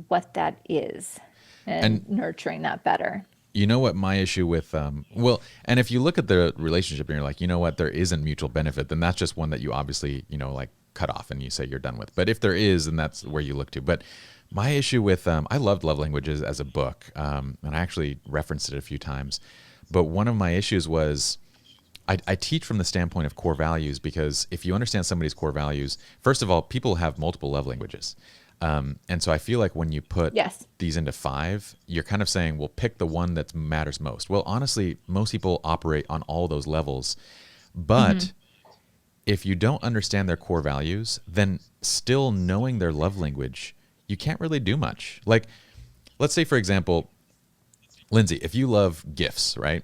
what that is and nurturing that better. You know what my issue with, well, and if you look at the relationship and you're like, you know what, there isn't mutual benefit, then that's just one that you obviously, you know, like cut off and you say you're done with. But if there is, then that's where you look to. But my issue with, I loved Love Languages as a book, and I actually referenced it a few times. But one of my issues was, I teach from the standpoint of core values, because if you understand somebody's core values, first of all, people have multiple love languages. And so I feel like when you put these into 5, you're kind of saying, well, pick the one that matters most. Well, honestly, most people operate on all those levels. But if you don't understand their core values, then still knowing their love language, you can't really do much. Like, let's say, for example, Lindsay, if you love gifts, right?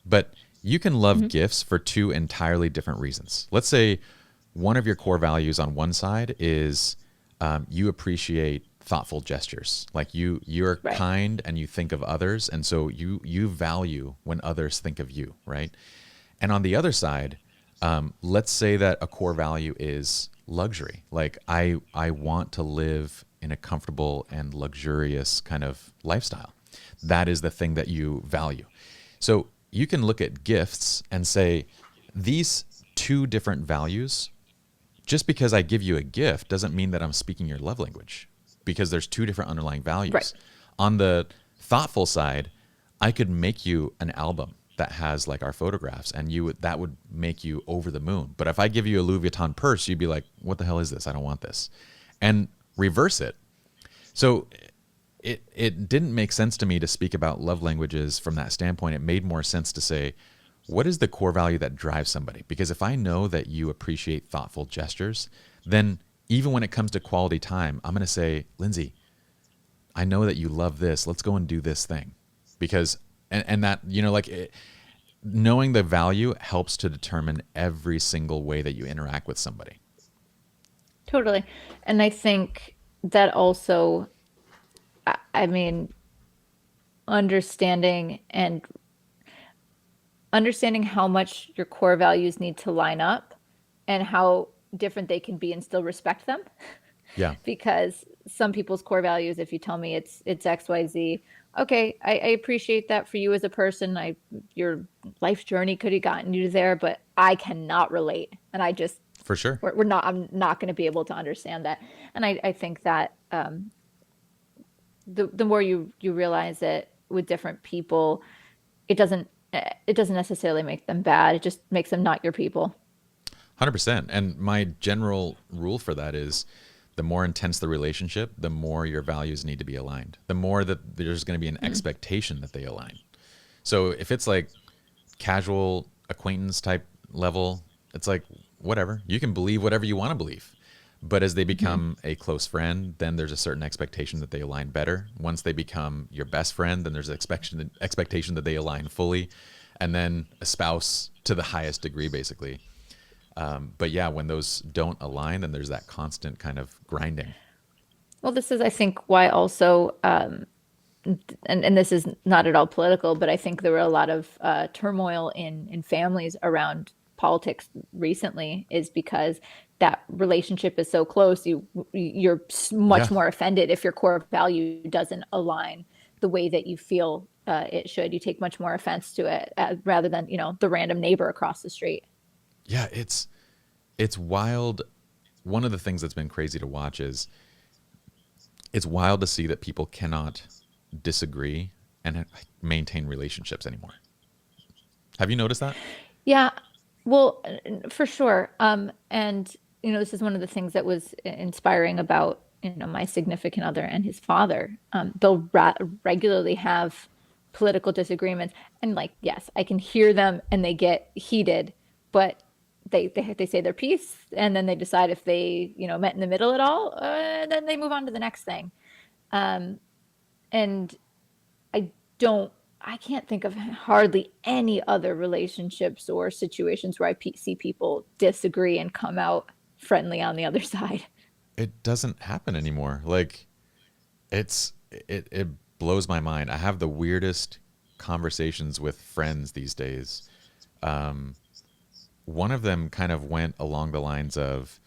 But you can love gifts for 2 entirely different reasons. Let's say one of your core values on one side is you appreciate thoughtful gestures. Like you're kind and you think of others. And so you value when others think of you, right? And on the other side, let's say that a core value is luxury. Like I want to live in a comfortable and luxurious kind of lifestyle. That is the thing that you value. So you can look at gifts and say, these 2 different values, just because I give you a gift doesn't mean that I'm speaking your love language, because there's 2 different underlying values. Right. On the thoughtful side, I could make you an album that has like our photographs, and that would make you over the moon. But if I give you a Louis Vuitton purse, you'd be like, what the hell is this? I don't want this. And reverse it. So it didn't make sense to me to speak about love languages from that standpoint. It made more sense to say, what is the core value that drives somebody? Because if I know that you appreciate thoughtful gestures, then even when it comes to quality time, I'm going to say, Lindsay, I know that you love this. Let's go and do this thing. Because, and that, you know, like knowing the value helps to determine every single way that you interact with somebody. Totally. And I think that also, I mean, understanding how much your core values need to line up and how different they can be and still respect them. Yeah. Because some people's core values, if you tell me it's XYZ, okay, I appreciate that for you as a person. Your life journey could have gotten you there, but I cannot relate. And I just For sure. I'm not going to be able to understand that. And I think that the more you realize it with different people, it doesn't necessarily make them bad. It just makes them not your people. 100%. And my general rule for that is the more intense the relationship, the more your values need to be aligned. The more that there's going to be an expectation that they align. So if it's like casual acquaintance type level, it's like, whatever. You can believe whatever you want to believe. But as they become a close friend, then there's a certain expectation that they align better. Once they become your best friend, then there's an expectation that they align fully. And then a spouse to the highest degree, basically. But yeah, when those don't align, then there's that constant kind of grinding. Well, this is, I think, why also, and this is not at all political, but I think there were a lot of turmoil in families around politics recently, is because that relationship is so close. You're much more offended if your core value doesn't align the way that you feel it should. You take much more offense to it rather than, the random neighbor across the street. Yeah, it's wild. One of the things that's been crazy to watch is it's wild to see that people cannot disagree and maintain relationships anymore. Have you noticed that? Yeah, well, for sure. And this is one of the things that was inspiring about my significant other and his father. They'll regularly have political disagreements, and like, yes, I can hear them, and they get heated, but they say their piece, and then they decide if they met in the middle at all, and then they move on to the next thing. And I don't. I can't think of hardly any other relationships or situations where I see people disagree and come out friendly on the other side. It doesn't happen anymore. Like, it blows my mind. I have the weirdest conversations with friends these days. One of them kind of went along the lines of,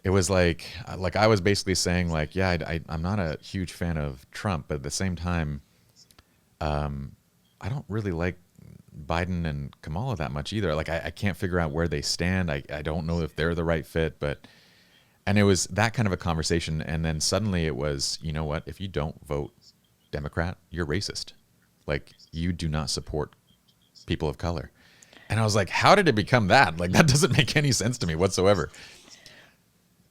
it was like I was basically saying, like, yeah, I'm not a huge fan of Trump, but at the same time, I don't really like Biden and Kamala that much either. Like, I can't figure out where they stand. I don't know if they're the right fit, and it was that kind of a conversation. And then suddenly it was, you know what? If you don't vote Democrat, you're racist. Like, you do not support people of color. And I was like, how did it become that? Like, that doesn't make any sense to me whatsoever.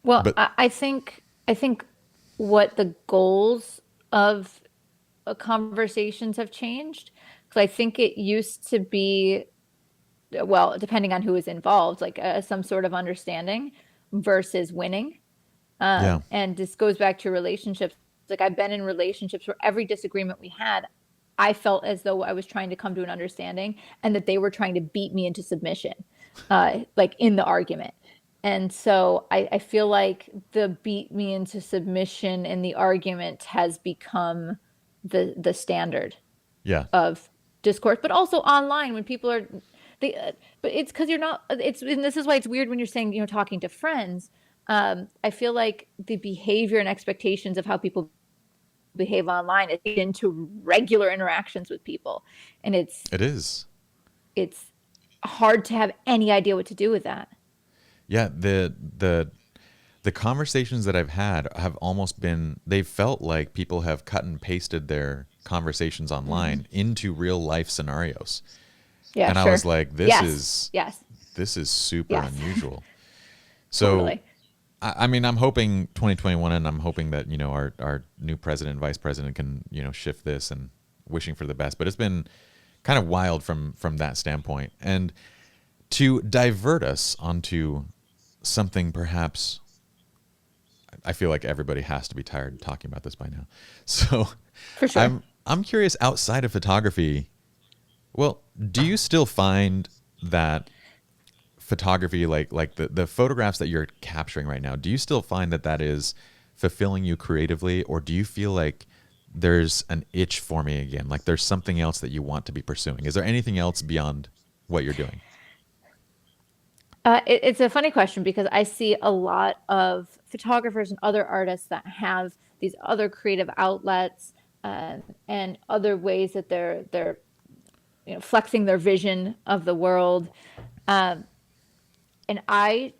Well, But I think what the goals of conversations have changed, because I think it used to be, well, depending on who is involved, like some sort of understanding versus winning. yeah, And this goes back to relationships. Like, I've been in relationships where every disagreement we had, I felt as though I was trying to come to an understanding, and that they were trying to beat me into submission, like in the argument. And so I feel like the beat me into submission in the argument has become the standard yeah, of discourse, but also online when people are but it's because you're not. And this is why it's weird when you're saying talking to friends. I feel like the behavior and expectations of how people behave online is into regular interactions with people, and it is. it's hard to have any idea what to do with that. Yeah, the conversations that I've had have almost been, they felt like people have cut and pasted their conversations online into real life scenarios. Yeah, And I sure. was like, Yes, yes, this is super yes. unusual. So Totally. I mean, I'm hoping 2021, and I'm hoping that, our new president, vice president can, shift this, and wishing for the best. But it's been kind of wild from that standpoint. And to divert us onto something, perhaps, I feel like everybody has to be tired of talking about this by now. So For sure. I'm curious, outside of photography, well, do you still find that photography, like the photographs that you're capturing right now, do you still find that is fulfilling you creatively, or do you feel like there's an itch for me again? Like, there's something else that you want to be pursuing? Is there anything else beyond what you're doing? It's a funny question, because I see a lot of photographers and other artists that have these other creative outlets, and other ways that they're flexing their vision of the world. And I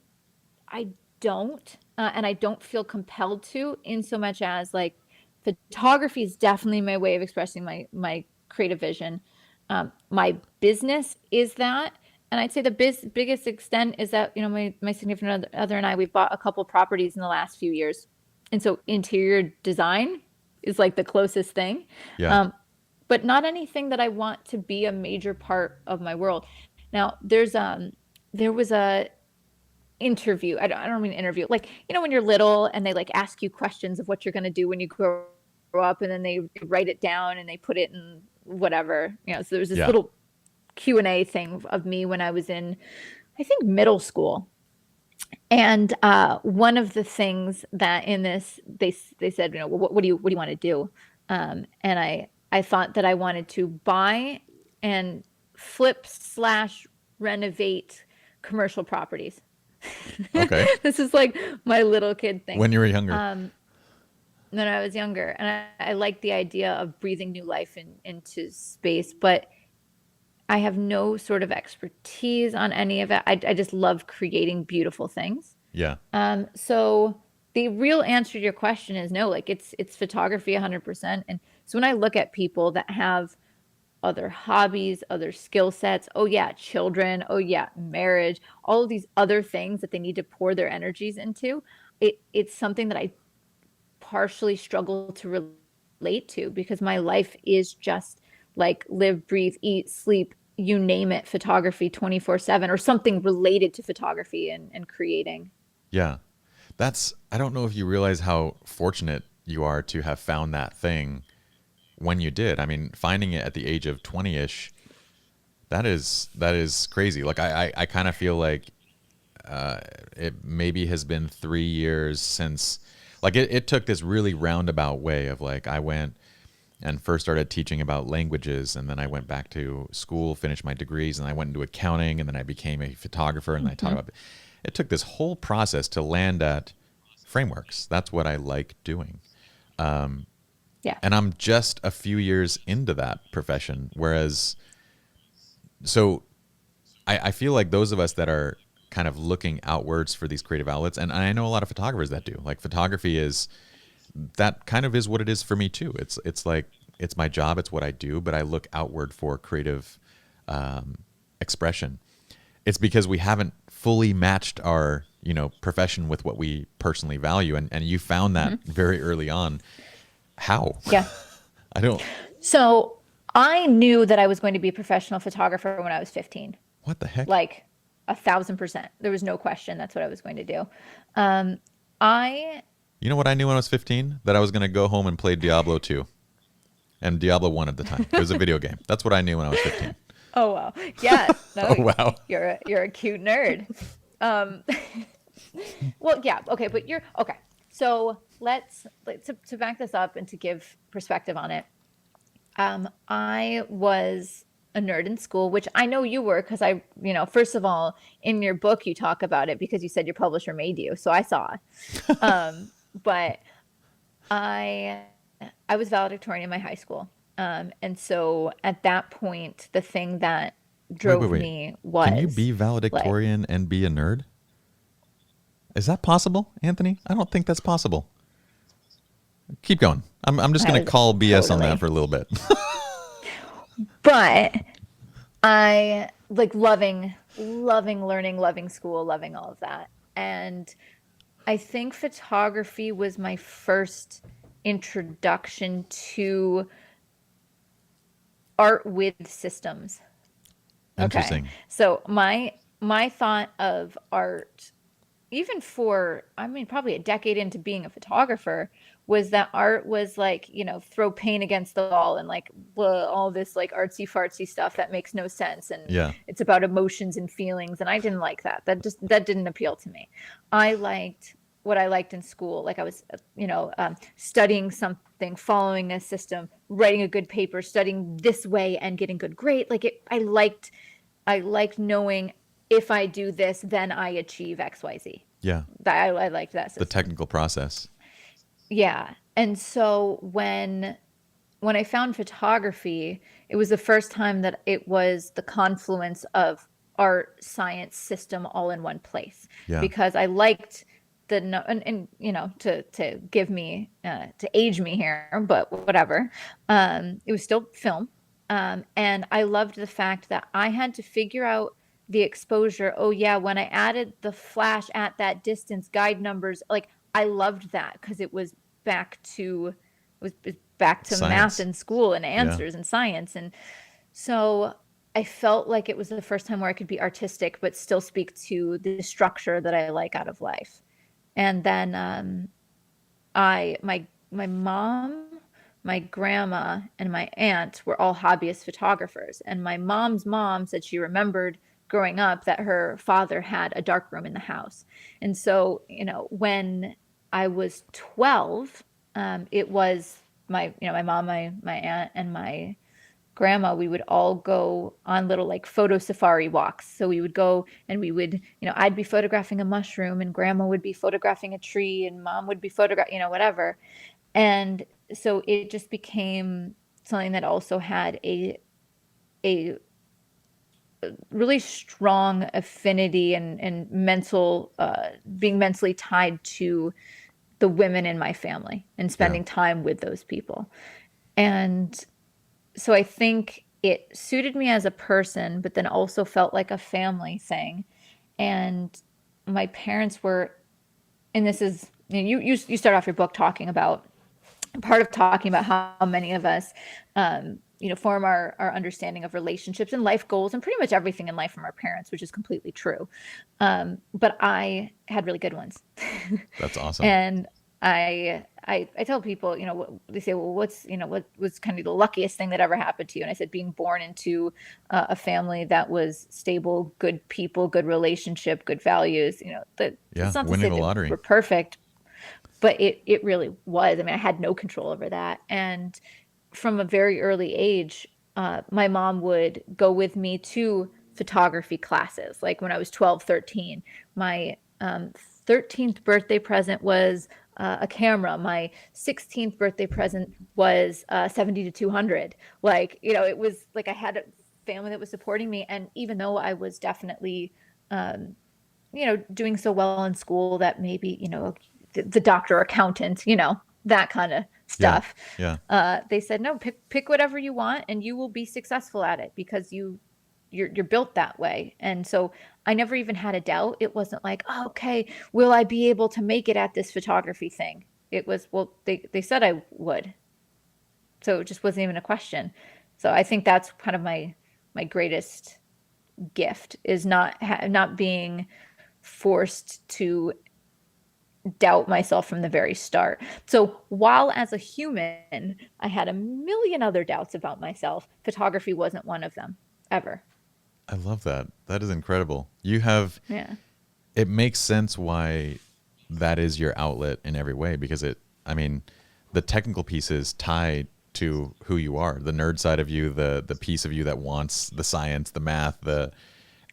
I don't, and I don't feel compelled to, in so much as like photography is definitely my way of expressing my creative vision. My business is that, and I'd say the biggest extent is that, you know, my significant other and I, we've bought a couple properties in the last few years, and so interior design is like the closest thing, Yeah. um, but not anything that I want to be a major part of my world. Now, there was a interview. I don't mean interview. Like, you know, when you're little and they like ask you questions of what you're going to do when you grow up, and then they write it down and they put it in whatever, you know, so there was this Yeah. little Q&A thing of me when I was in, I think, middle school. And one of the things that in this, they said, you know, what do you want to do? And I thought that I wanted to buy and flip slash renovate commercial properties. Okay. This is like my little kid thing. When you were younger. When I was younger, and I like the idea of breathing new life into space, but I have no sort of expertise on any of it. I just love creating beautiful things. Yeah. So the real answer to your question is no, like it's photography 100%. And so when I look at people that have other hobbies, other skill sets, oh yeah, children, oh yeah, marriage, all of these other things that they need to pour their energies into, it's something that I partially struggle to relate to, because my life is just like live, breathe, eat, sleep, you name it, photography 24/7, or something related to photography and creating. Yeah. I don't know if you realize how fortunate you are to have found that thing when you did. I mean, finding it at the age of 20-ish, that is crazy. Like I kind of feel like it maybe has been 3 years since, like it took this really roundabout way of like, I went and first started teaching about languages, and then I went back to school, finished my degrees, and I went into accounting, and then I became a photographer, and I taught about it. Took this whole process to land at frameworks. That's what I like doing. Yeah. And I'm just a few years into that profession. Whereas, so I feel like those of us that are kind of looking outwards for these creative outlets, and I know a lot of photographers that do, like photography that kind of is what it is for me too. It's like, it's my job, it's what I do, but I look outward for creative expression. It's because we haven't fully matched our, you know, profession with what we personally value. And you found that very early on. How? Yeah. I don't. So I knew that I was going to be a professional photographer when I was 15. What the heck? Like 1,000%. There was no question that's what I was going to do. You know what I knew when I was 15? That I was going to go home and play Diablo 2. And Diablo 1 at the time. It was a video game. That's what I knew when I was 15. Oh, wow. Yeah. No, Oh, wow. You're a cute nerd. Well, yeah. Okay. But okay. So let's to back this up and to give perspective on it. I was a nerd in school, which I know you were, because you know, first of all, in your book, you talk about it because you said your publisher made you. So I saw it. But I was valedictorian in my high school. And so at that point, the thing that drove Wait. me was, Can you be valedictorian and be a nerd? Is that possible, Anthony? I don't think that's possible. Keep going. I'm just going to call BS on that for a little bit. But I like loving learning, loving school, loving all of that. And I think photography was my first introduction to art with systems. Interesting. Okay. So my thought of art, even for, I mean, probably a decade into being a photographer, was that art was like, you know, throw paint against the wall and like all this like artsy fartsy stuff that makes no sense. And Yeah. it's about emotions and feelings. And I didn't like that. That didn't appeal to me. I liked what I liked in school. Like I was, you know, studying something, following a system, writing a good paper, studying this way and getting good grade. Like I liked knowing, if I do this, then I achieve XYZ. Yeah. I liked that system. The technical process. Yeah. And so when I found photography, it was the first time that it was the confluence of art, science system all in one place, Yeah. because I liked and you know, to give me to age me here, but whatever. It was still film. And I loved the fact that I had to figure out the exposure. Oh yeah, when I added the flash at that distance, guide numbers, like I loved that because it was back to back to math Science. and school and Yeah. answers and science. And so I felt like it was the first time where I could be artistic but still speak to the structure that I like out of life. And then I my mom, my grandma, and my aunt were all hobbyist photographers. And my mom's mom said she remembered growing up that her father had a dark room in the house. And so, you know, when I was 12, it was my mom, my aunt, and my grandma, we would all go on little like photo safari walks. So we would go and we would, you know, I'd be photographing a mushroom and grandma would be photographing a tree and mom would be photographing, you know, whatever. And so it just became something that also had a really strong affinity and mental being mentally tied to the women in my family and Yeah. spending time with those people. And so I think it suited me as a person, but then also felt like a family thing. And my parents were, and this is, you start off your book talking about, part of talking about how many of us, you know, form our understanding of relationships and life goals and pretty much everything in life from our parents, which is completely true. But I had really good ones. That's awesome. And I tell people, you know, they say, well, what's, you know, what was kind of the luckiest thing that ever happened to you? And I said, being born into a family that was stable, good people, good relationship, good values. You know, that Yeah. it's not to Winning say the they lottery. were perfect, but it really was. I mean, I had no control over that. And from a very early age, my mom would go with me to photography classes. Like when I was 12, 13, my 13th birthday present was a camera. My 16th birthday present was 70 to 200. Like, you know, it was like I had a family that was supporting me. And even though I was definitely, um, you know, doing so well in school that maybe, you know, the doctor, accountant, you know, that kind of Yeah. stuff. Yeah. They said, no, pick whatever you want and you will be successful at it because you're built that way. And so I never even had a doubt. It wasn't like, oh, okay, will I be able to make it at this photography thing? It was, well, they said I would. So it just wasn't even a question. So I think that's kind of my greatest gift is not being forced to doubt myself from the very start. So while as a human, I had a million other doubts about myself, photography wasn't one of them ever. I love that. That is incredible. You have, Yeah. it makes sense why that is your outlet in every way because I mean, the technical pieces tie to who you are, the nerd side of you, the piece of you that wants the science, the math,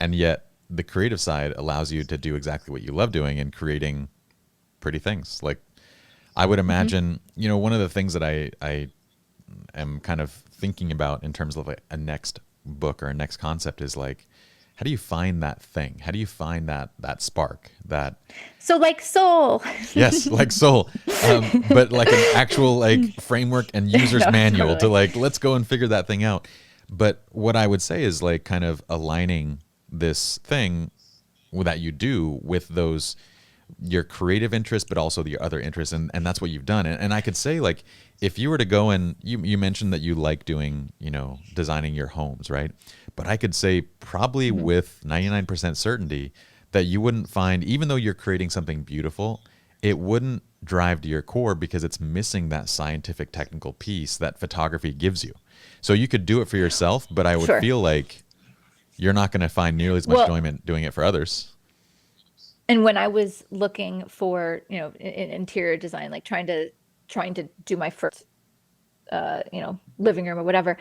and yet the creative side allows you to do exactly what you love doing and creating pretty things. Like I would Mm-hmm. imagine, you know, one of the things that I am kind of thinking about in terms of like a next book or a next concept is like, how do you find that thing? How do you find that spark? That So like soul. yes, like soul, but like an actual like framework and user's No, manual to totally. like let's go and figure that thing out. But what I would say is like kind of aligning this thing that you do with those your creative interests but also your other interests and that's what you've done and I could say like if you were to go and you mentioned that you like doing you know designing your homes right but I could say probably Mm-hmm. with 99% certainty that you wouldn't find even though you're creating something beautiful it wouldn't drive to your core because it's missing that scientific technical piece that photography gives you so you could do it for yourself but I would Sure. feel like you're not going to find nearly as much Well, enjoyment doing it for others. and when I was looking for, you know, interior design, like trying to do my first, you know, living room or whatever,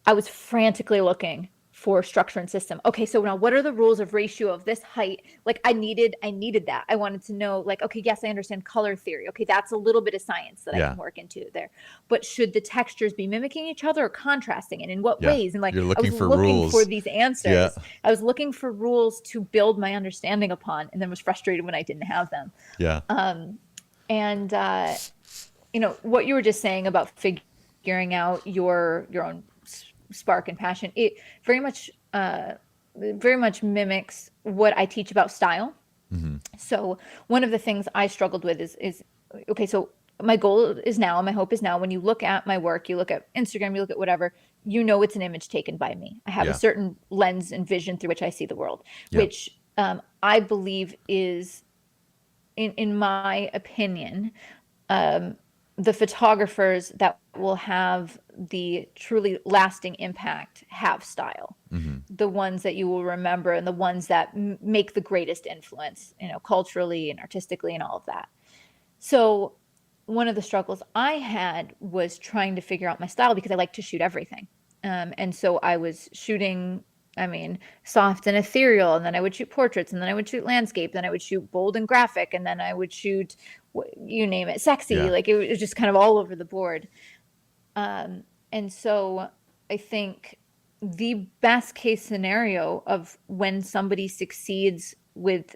I was frantically looking for structure and system. Okay, so now what are the rules of ratio of this height? Like I needed that. I wanted to know, like, okay, yes, I understand color theory. Okay, that's a little bit of science that I can work into there. But should the textures be mimicking each other or contrasting, and in what ways? And like You're I was for looking rules. for these answers. Yeah. I was looking for rules to build my understanding upon, and then was frustrated when I didn't have them. Yeah. And you know, what you were just saying about figuring out your own spark and passion, it very much mimics what I teach about style. So one of the things I struggled with is okay, so my goal is now, my hope is now, when you look at my work, you look at Instagram, you look at whatever, you know, it's an image taken by me. I have a certain lens and vision through which I see the world, which I believe is, in my opinion, the photographers that will have the truly lasting impact have style. The ones that you will remember and the ones that make the greatest influence, you know, culturally and artistically and all of that. So one of the struggles I had was trying to figure out my style, because I like to shoot everything. And so I was shooting, I mean, soft and ethereal, and then I would shoot portraits, and then I would shoot landscape, then I would shoot bold and graphic, and then I would shoot, you name it, sexy. Like it was just kind of all over the board. And so I think the best case scenario of when somebody succeeds with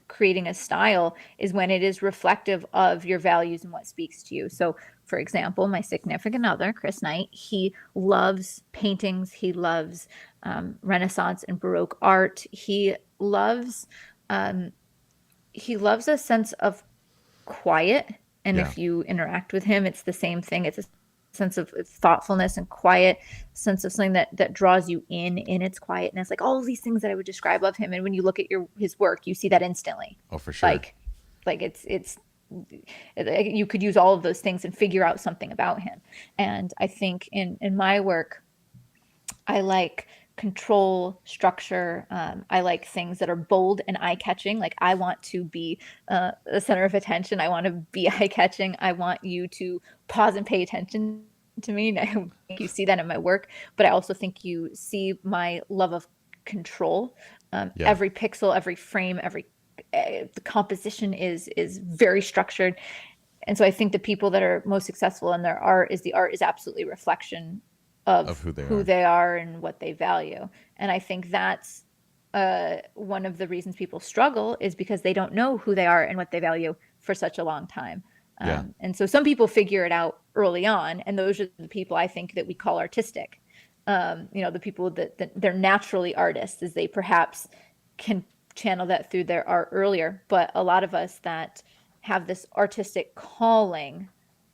creating a style is when it is reflective of your values and what speaks to you. So for example, my significant other, Chris Knight, he loves paintings. He loves Renaissance and Baroque art. He loves a sense of quiet. And if you interact with him, it's the same thing. It's a sense of thoughtfulness and quiet, sense of something that draws you in its quietness, like all of these things that I would describe of him. And when you look at his work, you see that instantly. Oh, for sure. Like it's you could use all of those things and figure out something about him. And I think in my work, I like control, structure. I like things that are bold and eye-catching. Like I want to be the center of attention. I want to be eye-catching. I want you to pause and pay attention to me. And I think you see that in my work, but I also think you see my love of control. Every pixel, every frame, the composition is very structured. And so I think the people that are most successful in their art is absolutely a reflection of who they are and what they value. And I think that's one of the reasons people struggle, is because they don't know who they are and what they value for such a long time. And so some people figure it out early on, and those are the people I think that we call artistic. You know, the people that they're naturally artists, is they perhaps can channel that through their art earlier. But a lot of us that have this artistic calling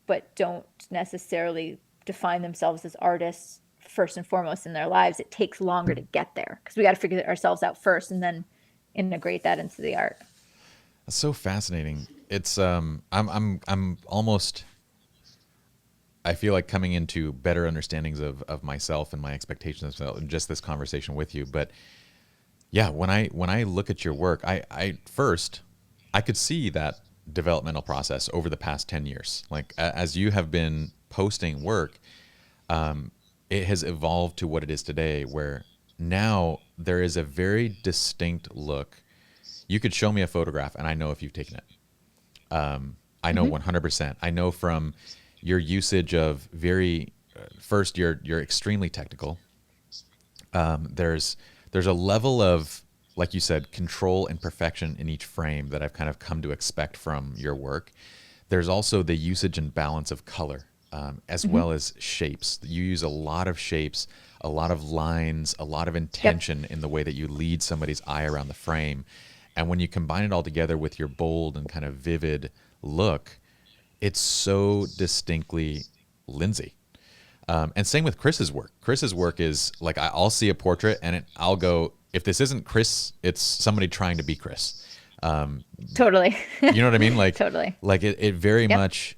but don't necessarily define themselves as artists first and foremost in their lives, it takes longer to get there, because we got to figure ourselves out first and then integrate that into the art. That's so fascinating. It's I'm almost, I feel like coming into better understandings of myself and my expectations of just this conversation with you. But yeah, when I look at your work, I could see that developmental process over the past 10 years. Like as you have been posting work, it has evolved to what it is today, where now there is a very distinct look. You could show me a photograph and I know if you've taken it. I know 100%. I know from your usage of first, you're extremely technical. There's a level of, like you said, control and perfection in each frame that I've kind of come to expect from your work. There's also the usage and balance of color, as well as shapes. You use a lot of shapes, a lot of lines, a lot of intention in the way that you lead somebody's eye around the frame. And when you combine it all together with your bold and kind of vivid look, it's so distinctly Lindsay. And same with Chris's work. Chris's work is like, I'll see a portrait and I'll go, if this isn't Chris, it's somebody trying to be Chris. Totally. You know what I mean? Like, totally. Like it very much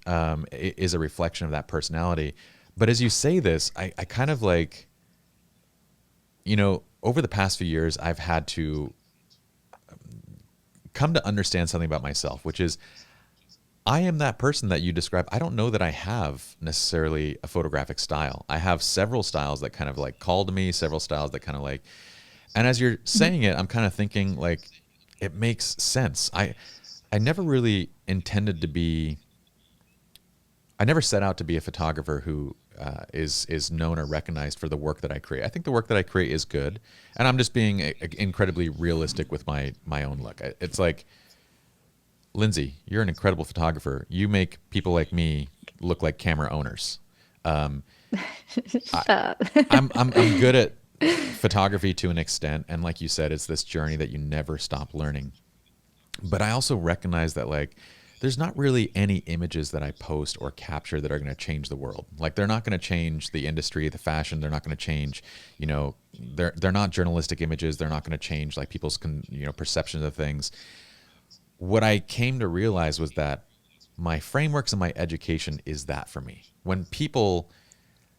is a reflection of that personality. But as you say this, I kind of like, you know, over the past few years, I've had to come to understand something about myself, which is I am that person that you describe. I don't know that I have necessarily a photographic style. I have several styles that kind of like call to me, several styles that kind of like, and as you're saying it, I'm kind of thinking like it makes sense. I never really intended to be, I never set out to be a photographer who is known or recognized for the work that I create. I think the work that I create is good, and I'm just being incredibly realistic with my own look. It's like, Lindsay, you're an incredible photographer. You make people like me look like camera owners. I'm good at photography to an extent, and like you said, it's this journey that you never stop learning. But I also recognize that like there's not really any images that I post or capture that are going to change the world. Like they're not going to change the industry, the fashion. They're not going to change, they're not journalistic images. They're not going to change like people's perceptions of things. What I came to realize was that my frameworks and my education is that for me. When people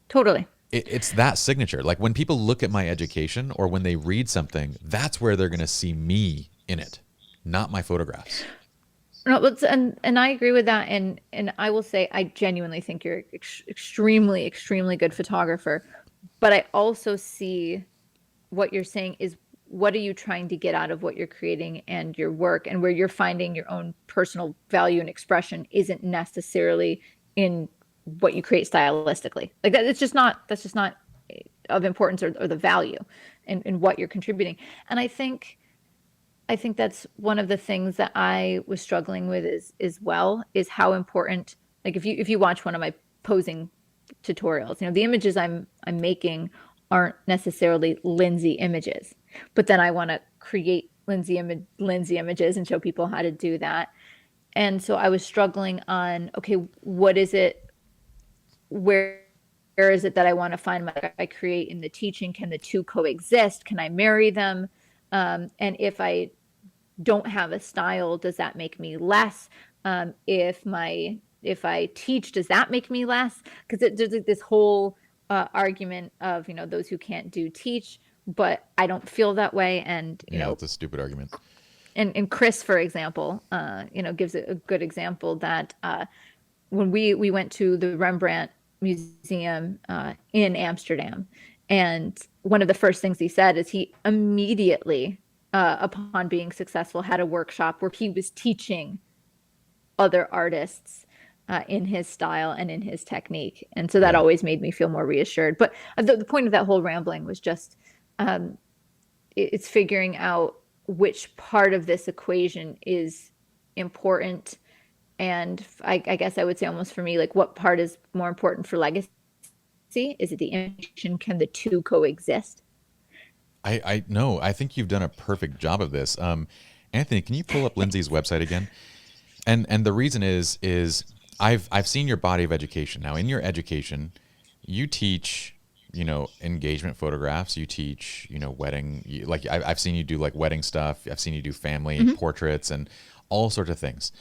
Totally. It's that signature. Like when people look at my education or when they read something, that's where they're going to see me in it, not my photographs. No, and I agree with that. And I will say, I genuinely think you're extremely, extremely good photographer. But I also see what you're saying is, what are you trying to get out of what you're creating and your work, and where you're finding your own personal value and expression isn't necessarily in what you create stylistically. Like that, that's just not of importance or the value in what you're contributing. And I think that's one of the things that I was struggling with is how important, like if you watch one of my posing tutorials, the images I'm making aren't necessarily Lindsay images, but then I want to create Lindsay images and show people how to do that. And so I was struggling on, okay, what is it, where is it that I want to find I create in the teaching? Can the two coexist? Can I marry them? And if I don't have a style, does that make me less? If I teach, does that make me less? Because there's this whole argument of those who can't do teach, but I don't feel that way. And it's a stupid argument. And Chris, for example, gives a good example that when we went to the Rembrandt Museum in Amsterdam, and one of the first things he said is he immediately, upon being successful, had a workshop where he was teaching other artists in his style and in his technique. And so that always made me feel more reassured. But the point of that whole rambling was just it's figuring out which part of this equation is important. And I guess I would say almost for me, like what part is more important for legacy? Is it the imitation? Can the two coexist? I know. I think you've done a perfect job of this. Anthony, can you pull up Lindsay's website again? And the reason is I've seen your body of education. Now, in your education, you teach, engagement photographs. You teach, wedding. I've seen you do like wedding stuff. I've seen you do family portraits and all sorts of things.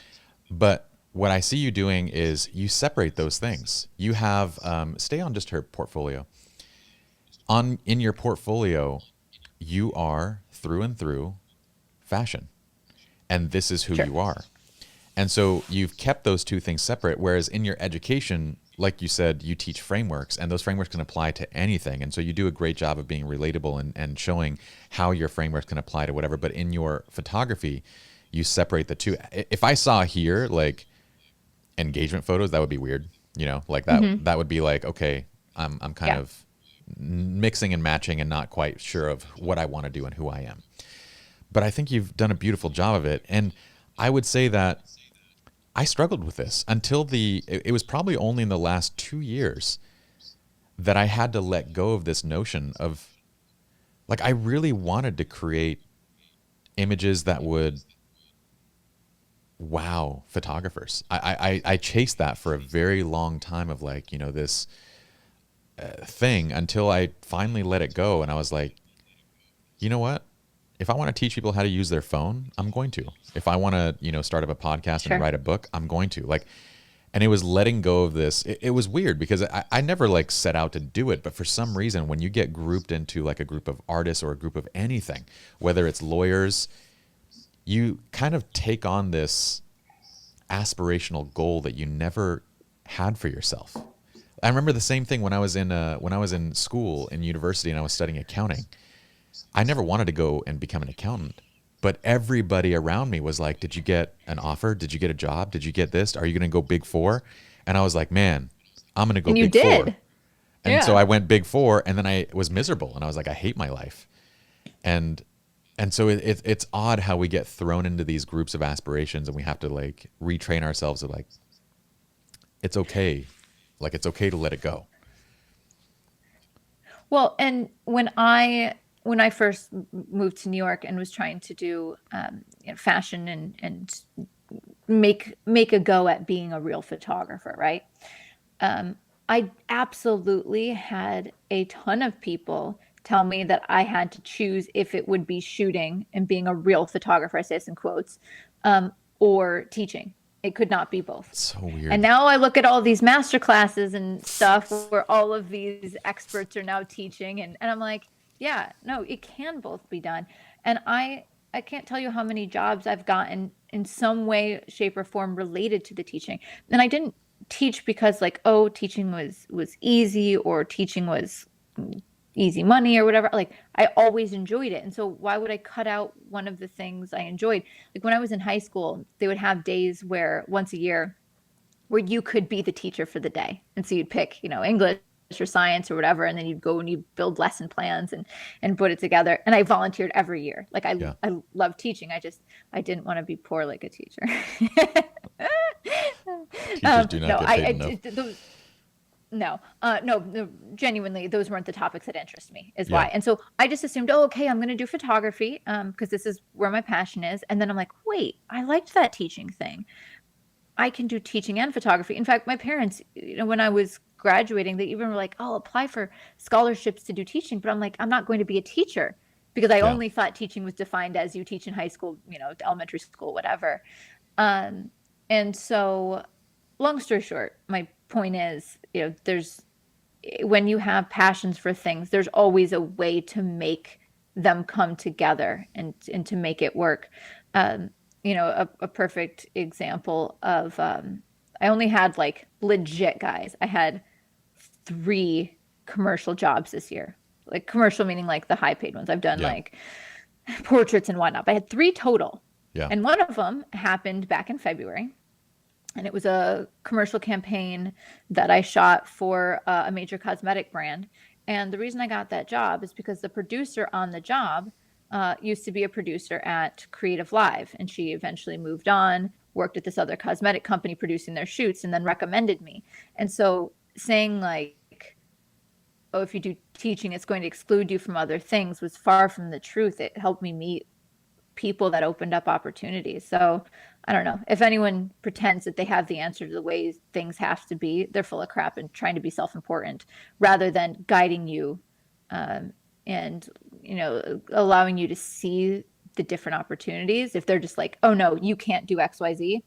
But what I see you doing is you separate those things. You have stay on just her portfolio. In your portfolio, you are through and through fashion, and this is who you are. And so you've kept those two things separate, whereas in your education, like you said, you teach frameworks, and those frameworks can apply to anything. And so you do a great job of being relatable and showing how your frameworks can apply to whatever. But in your photography, you separate the two. If I saw here like engagement photos, that would be weird. Like that that would be like, okay, I'm kind of mixing and matching and not quite sure of what I want to do and who I am. But I think you've done a beautiful job of it. And I would say that I struggled with this until it was probably only in the last 2 years that I had to let go of this notion of, like, I really wanted to create images that would wow photographers. I chased that for a very long time of like, this thing until I finally let it go. And I was like, you know what? If I want to teach people how to use their phone, I'm going to. If I want to, start up a podcast and write a book, I'm going to. Like, and it was letting go of this. It was weird because I never like set out to do it, but for some reason, when you get grouped into like a group of artists or a group of anything, whether it's lawyers, you kind of take on this aspirational goal that you never had for yourself. I remember the same thing when I was in school in university and I was studying accounting. I never wanted to go and become an accountant, but everybody around me was like, "Did you get an offer? Did you get a job? Did you get this? Are you going to go Big Four?" And I was like, "Man, I'm going to go And you Big Four." did. And so Yeah. I went Big Four, and then I was miserable, and I was like, "I hate my life." And so it's odd how we get thrown into these groups of aspirations, and we have to like retrain ourselves to like, it's okay, like it's okay to let it go. Well, and when I first moved to New York and was trying to do fashion and make a go at being a real photographer, right? I absolutely had a ton of people tell me that I had to choose if it would be shooting and being a real photographer, I say this in quotes, or teaching. It could not be both. It's so And weird. now I look at all these master classes and stuff where all of these experts are now teaching, and I'm like, yeah, no, it can both be done. And I can't tell you how many jobs I've gotten in some way, shape, or form related to the teaching. And I didn't teach because like, oh, teaching was easy or teaching was easy money or whatever. Like I always enjoyed it. And so why would I cut out one of the things I enjoyed? Like when I was in high school, they would have days where once a year where you could be the teacher for the day. And so you'd pick, English or science or whatever, and then you'd go and you build lesson plans and put it together. And I volunteered every year. Like Yeah. I love teaching. I didn't want to be poor like a teacher. Teachers do not No, get paid enough. no, genuinely, those weren't the topics that interest me, is Yeah. why. And so I just assumed, oh, okay, I'm going to do photography, because this is where my passion is. And then I'm like, wait, I liked that teaching thing. I can do teaching and photography. In fact, my parents, when I was graduating, they even were like, "Oh, apply for scholarships to do teaching." But I'm like, I'm not going to be a teacher because I Yeah. only thought teaching was defined as you teach in high school, elementary school, whatever. Um, and so, long story short, my point is, there's when you have passions for things, there's always a way to make them come together and to make it work. Um, a perfect example of I only had like legit guys. I had 3 commercial jobs this year. Like commercial meaning like the high paid ones. I've done Yeah. like portraits and whatnot. But I had 3 total. Yeah. And one of them happened back in February. And it was a commercial campaign that I shot for a major cosmetic brand. And the reason I got that job is because the producer on the job used to be a producer at Creative Live. And she eventually moved on, worked at this other cosmetic company producing their shoots, and then recommended me. And so saying like, oh, if you do teaching, it's going to exclude you from other things was far from the truth. It helped me meet people that opened up opportunities. So I don't know. If anyone pretends that they have the answer to the way things have to be, they're full of crap and trying to be self-important rather than guiding you and, allowing you to see the different opportunities. If they're just like, oh, no, you can't do X, Y, Z,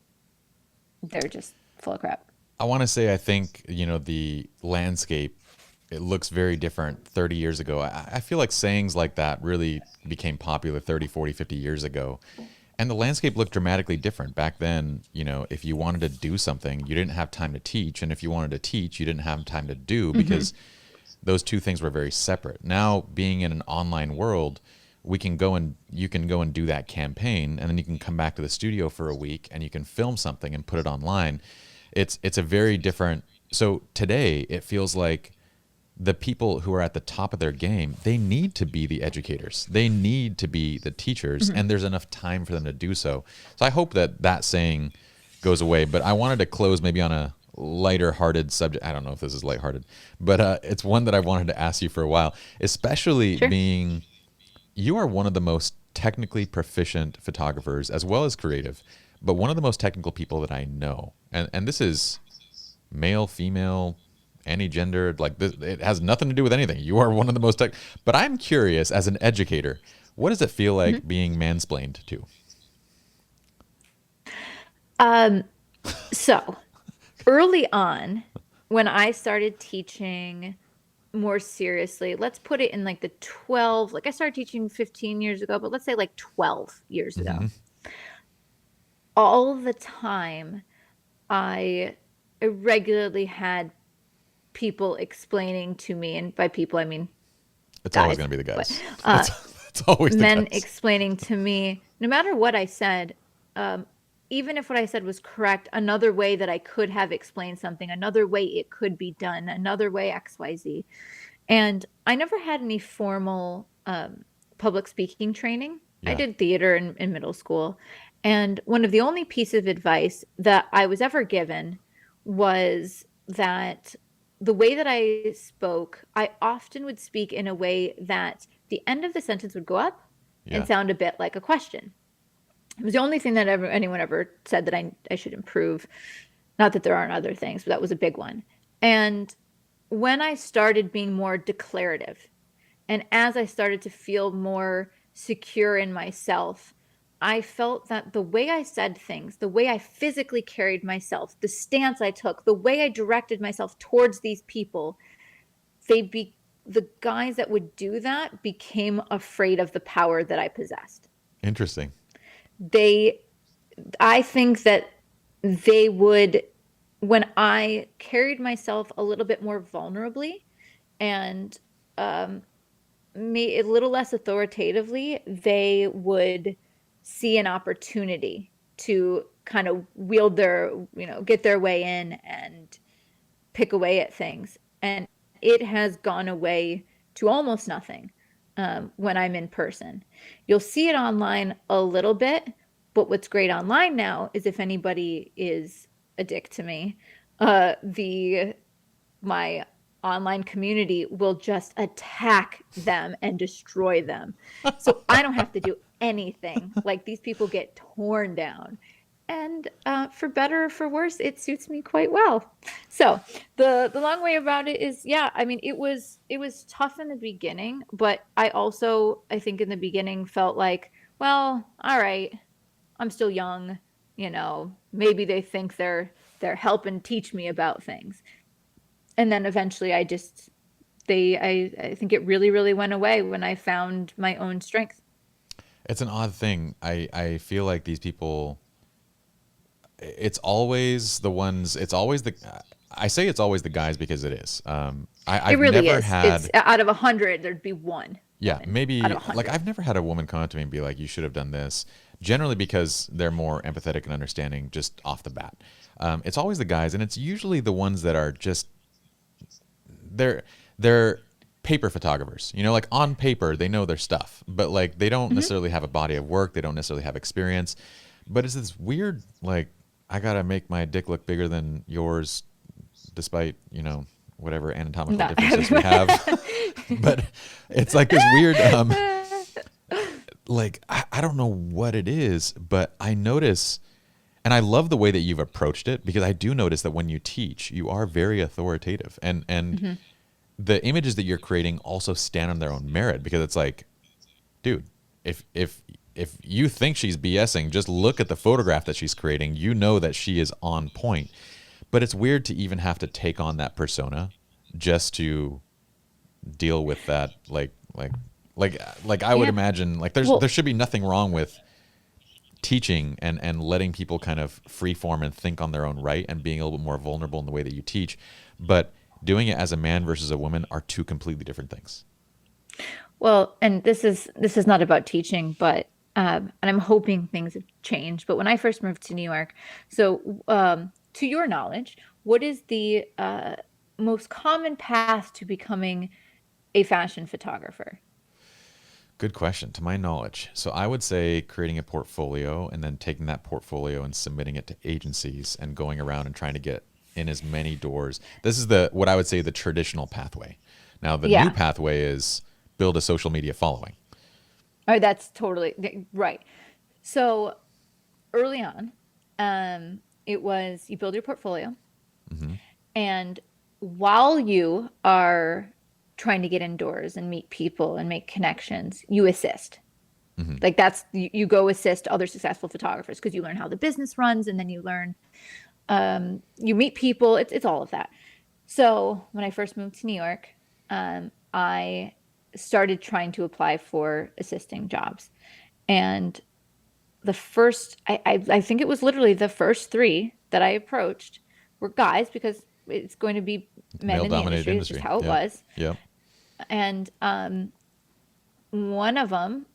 they're just full of crap. I want to say I think, the landscape, it looks very different 30 years ago. I feel like sayings like that really became popular 30, 40, 50 years ago. And the landscape looked dramatically different. Back then, if you wanted to do something, you didn't have time to teach. And if you wanted to teach, you didn't have time to do because those two things were very separate. Now, being in an online world, you can go and do that campaign, and then you can come back to the studio for a week and you can film something and put it online. It's a very different. So today it feels like the people who are at the top of their game, they need to be the educators. They need to be the teachers, and there's enough time for them to do so. So I hope that saying goes away. But I wanted to close maybe on a lighter-hearted subject. I don't know if this is lighthearted, but it's one that I wanted to ask you for a while, especially Sure. being you are one of the most technically proficient photographers as well as creative, but one of the most technical people that I know. And this is male, female, any gender, like this, it has nothing to do with anything. You are one of the most tech. But I'm curious, as an educator, what does it feel like being mansplained to? So early on, when I started teaching more seriously, let's put it in like the 12, like I started teaching 15 years ago, but let's say like 12 years ago. All the time, I regularly had people explaining to me, and by people I mean It's always guys, going to be the but guys. That's always the men guys. explaining to me, no matter what I said, even if what I said was correct, another way that I could have explained something, another way it could be done, another way XYZ. And I never had any formal public speaking training. I Yeah. did theater in middle school. And one of the only pieces of advice that I was ever given was that the way that I spoke, I often would speak in a way that the end of the sentence would go up and Yeah. sound a bit like a question. It was the only thing that anyone ever said that I should improve. Not that there aren't other things, but that was a big one. And when I started being more declarative, and as I started to feel more secure in myself, I felt that the way I said things, the way I physically carried myself, the stance I took, the way I directed myself towards these people, the guys that would do that became afraid of the power that I possessed. Interesting. They I think that they would, when I carried myself a little bit more vulnerably and um, a little less authoritatively, they would see an opportunity to kind of wield get their way in and pick away at things. And it has gone away to almost nothing when I'm in person. You'll see it online a little bit, but what's great online now is if anybody is a dick to me, the my online community will just attack them and destroy them. So I don't have to do anything. Like these people get torn down. And for better or for worse, it suits me quite well. So the long way about it is, yeah, I mean, it was tough in the beginning, but I think in the beginning felt like, well, all right, I'm still young, maybe they think they're helping teach me about things. And then eventually I think it really, really went away when I found my own strength. It's an odd thing. I feel like these people, it's always the ones, it's always the, I say it's always the guys because it is. It I've really never is. It's had, out of 100, there'd be one yeah, woman out of maybe, like 100. I've never had a woman come up to me and be like, you should have done this. Generally because they're more empathetic and understanding just off the bat. It's always the guys, and it's usually the ones that are just, they're paper photographers. You know, like on paper they know their stuff, but like they don't Hmm. necessarily have a body of work. They don't necessarily have experience. But it's this weird like I gotta make my dick look bigger than yours, despite whatever anatomical Not differences we have. But it's like this weird like I don't know what it is, but I notice. And I love the way that you've approached it because I do notice that when you teach, you are very authoritative, and Hmm. the images that you're creating also stand on their own merit because it's like, dude, if you think she's BSing, just look at the photograph that she's creating. You know that she is on point. But it's weird to even have to take on that persona just to deal with that. Like I would Yeah. imagine like there Well, should be nothing wrong with teaching and letting people kind of free form and think on their own right and being a little bit more vulnerable in the way that you teach. But doing it as a man versus a woman are two completely different things. and this is not about teaching, but and I'm hoping things have changed. But when I first moved to New York, so to your knowledge, what is the most common path to becoming a fashion photographer? Good question. To my knowledge, so I would say creating a portfolio and then taking that portfolio and submitting it to agencies and going around and trying to get in as many doors. This is the what I would say the traditional pathway. Now the new Yeah. pathway is build a social media following. Oh, that's totally right. So early on, it was you build your portfolio, Hmm. and while you are trying to get indoors and meet people and make connections, you assist. Hmm. Like you go assist other successful photographers because you learn how the business runs, and then you learn you meet people. It's all of that. So when I first moved to New York, I started trying to apply for assisting jobs, and the first I think it was literally the first three. that I approached were guys, because it's going to be men in the industry. It's just how it was. Yeah. And one of them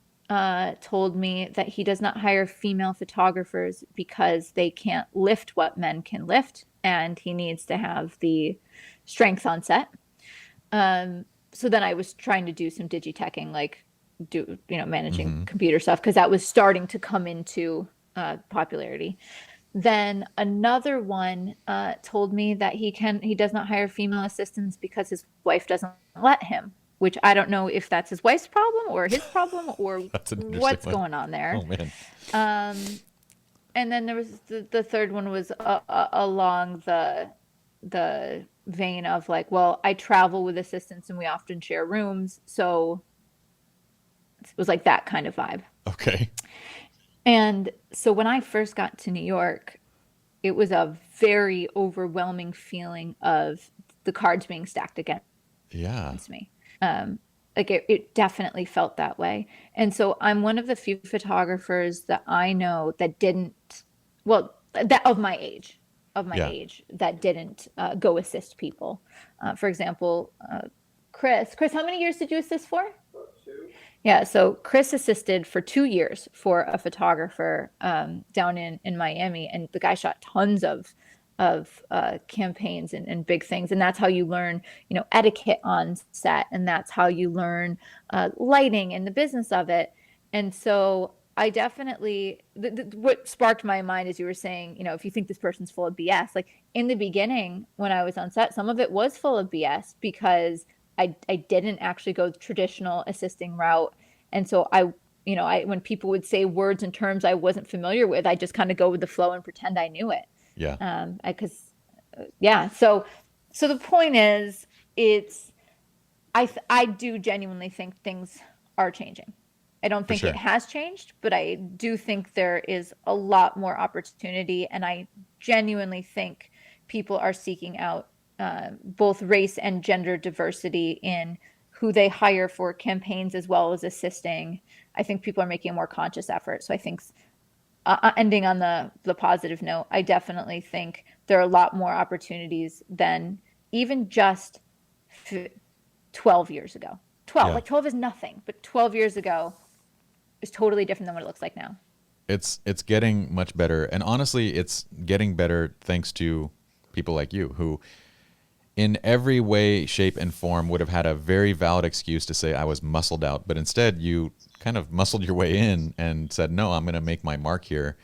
told me that he does not hire female photographers because they can't lift what men can lift, and he needs to have the strength on set. So then I was trying to do some digiteching, like managing computer stuff, because that was starting to come into popularity. Then another one told me that he does not hire female assistants because his wife doesn't let him, which I don't know if that's his wife's problem or his problem or what's going on there. Oh man. And then there was the third one was along the vein of like, well, I travel with assistants and we often share rooms, so it was like that kind of vibe. Okay. And so when I first got to New York, it was a very overwhelming feeling of the cards being stacked against me. Like it definitely felt that way. And so I'm one of the few photographers that I know that didn't, that of my age, that didn't go assist people. For example, Chris, how many years did you assist for? Yeah, so Chris assisted for 2 years for a photographer down in Miami, and the guy shot tons of campaigns and big things, and that's how you learn, etiquette on set, and that's how you learn lighting and the business of it. And so I definitely, what sparked my mind as you were saying, if you think this person's full of BS, like in the beginning when I was on set, some of it was full of BS because I didn't actually go the traditional assisting route. And so I when people would say words and terms I wasn't familiar with, I just kind of go with the flow and pretend I knew it. Yeah. So the point is, I do genuinely think things are changing. I don't think it has changed, but I do think there is a lot more opportunity. And I genuinely think people are seeking out both race and gender diversity in who they hire for campaigns as well as assisting. I think people are making a more conscious effort. So I think ending on the positive note, I definitely think there are a lot more opportunities than even just 12 years ago. 12 is nothing, but 12 years ago is totally different than what it looks like now. It's getting much better. And honestly, it's getting better thanks to people like you who in every way, shape, and form would have had a very valid excuse to say I was muscled out, but instead you kind of muscled your way in and said, no, I'm going to make my mark here.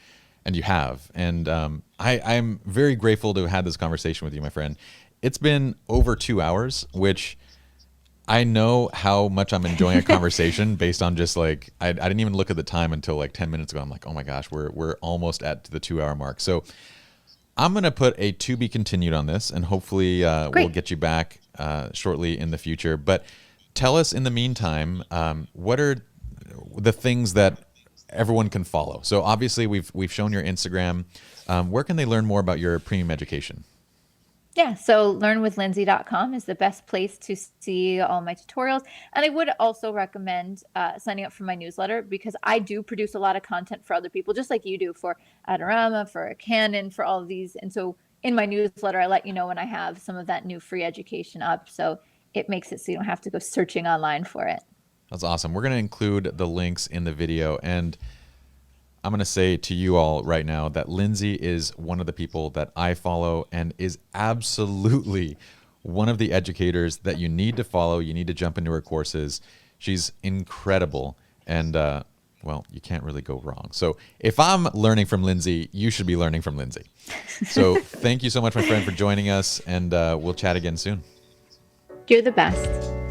And you have. And I'm very grateful to have had this conversation with you, my friend. It's been over 2 hours, which I know how much I'm enjoying a conversation based on just like, I didn't even look at the time until like 10 minutes ago. I'm like, oh my gosh, we're almost at the 2 hour mark. So I'm going to put a to be continued on this, and hopefully we'll get you back shortly in the future. But tell us in the meantime, what are the things that everyone can follow? So obviously we've shown your Instagram. Where can they learn more about your premium education? Yeah, so learnwithlindsay.com is the best place to see all my tutorials. And I would also recommend signing up for my newsletter, because I do produce a lot of content for other people, just like you do for Adorama, for Canon, for all of these. And so in my newsletter, I let you know when I have some of that new free education up. So it makes it so you don't have to go searching online for it. That's awesome. We're going to include the links in the video. And I'm going to say to you all right now that Lindsay is one of the people that I follow and is absolutely one of the educators that you need to follow. You need to jump into her courses. She's incredible. And, well, you can't really go wrong. So if I'm learning from Lindsay, you should be learning from Lindsay. So thank you so much, my friend, for joining us. And we'll chat again soon. You're the best.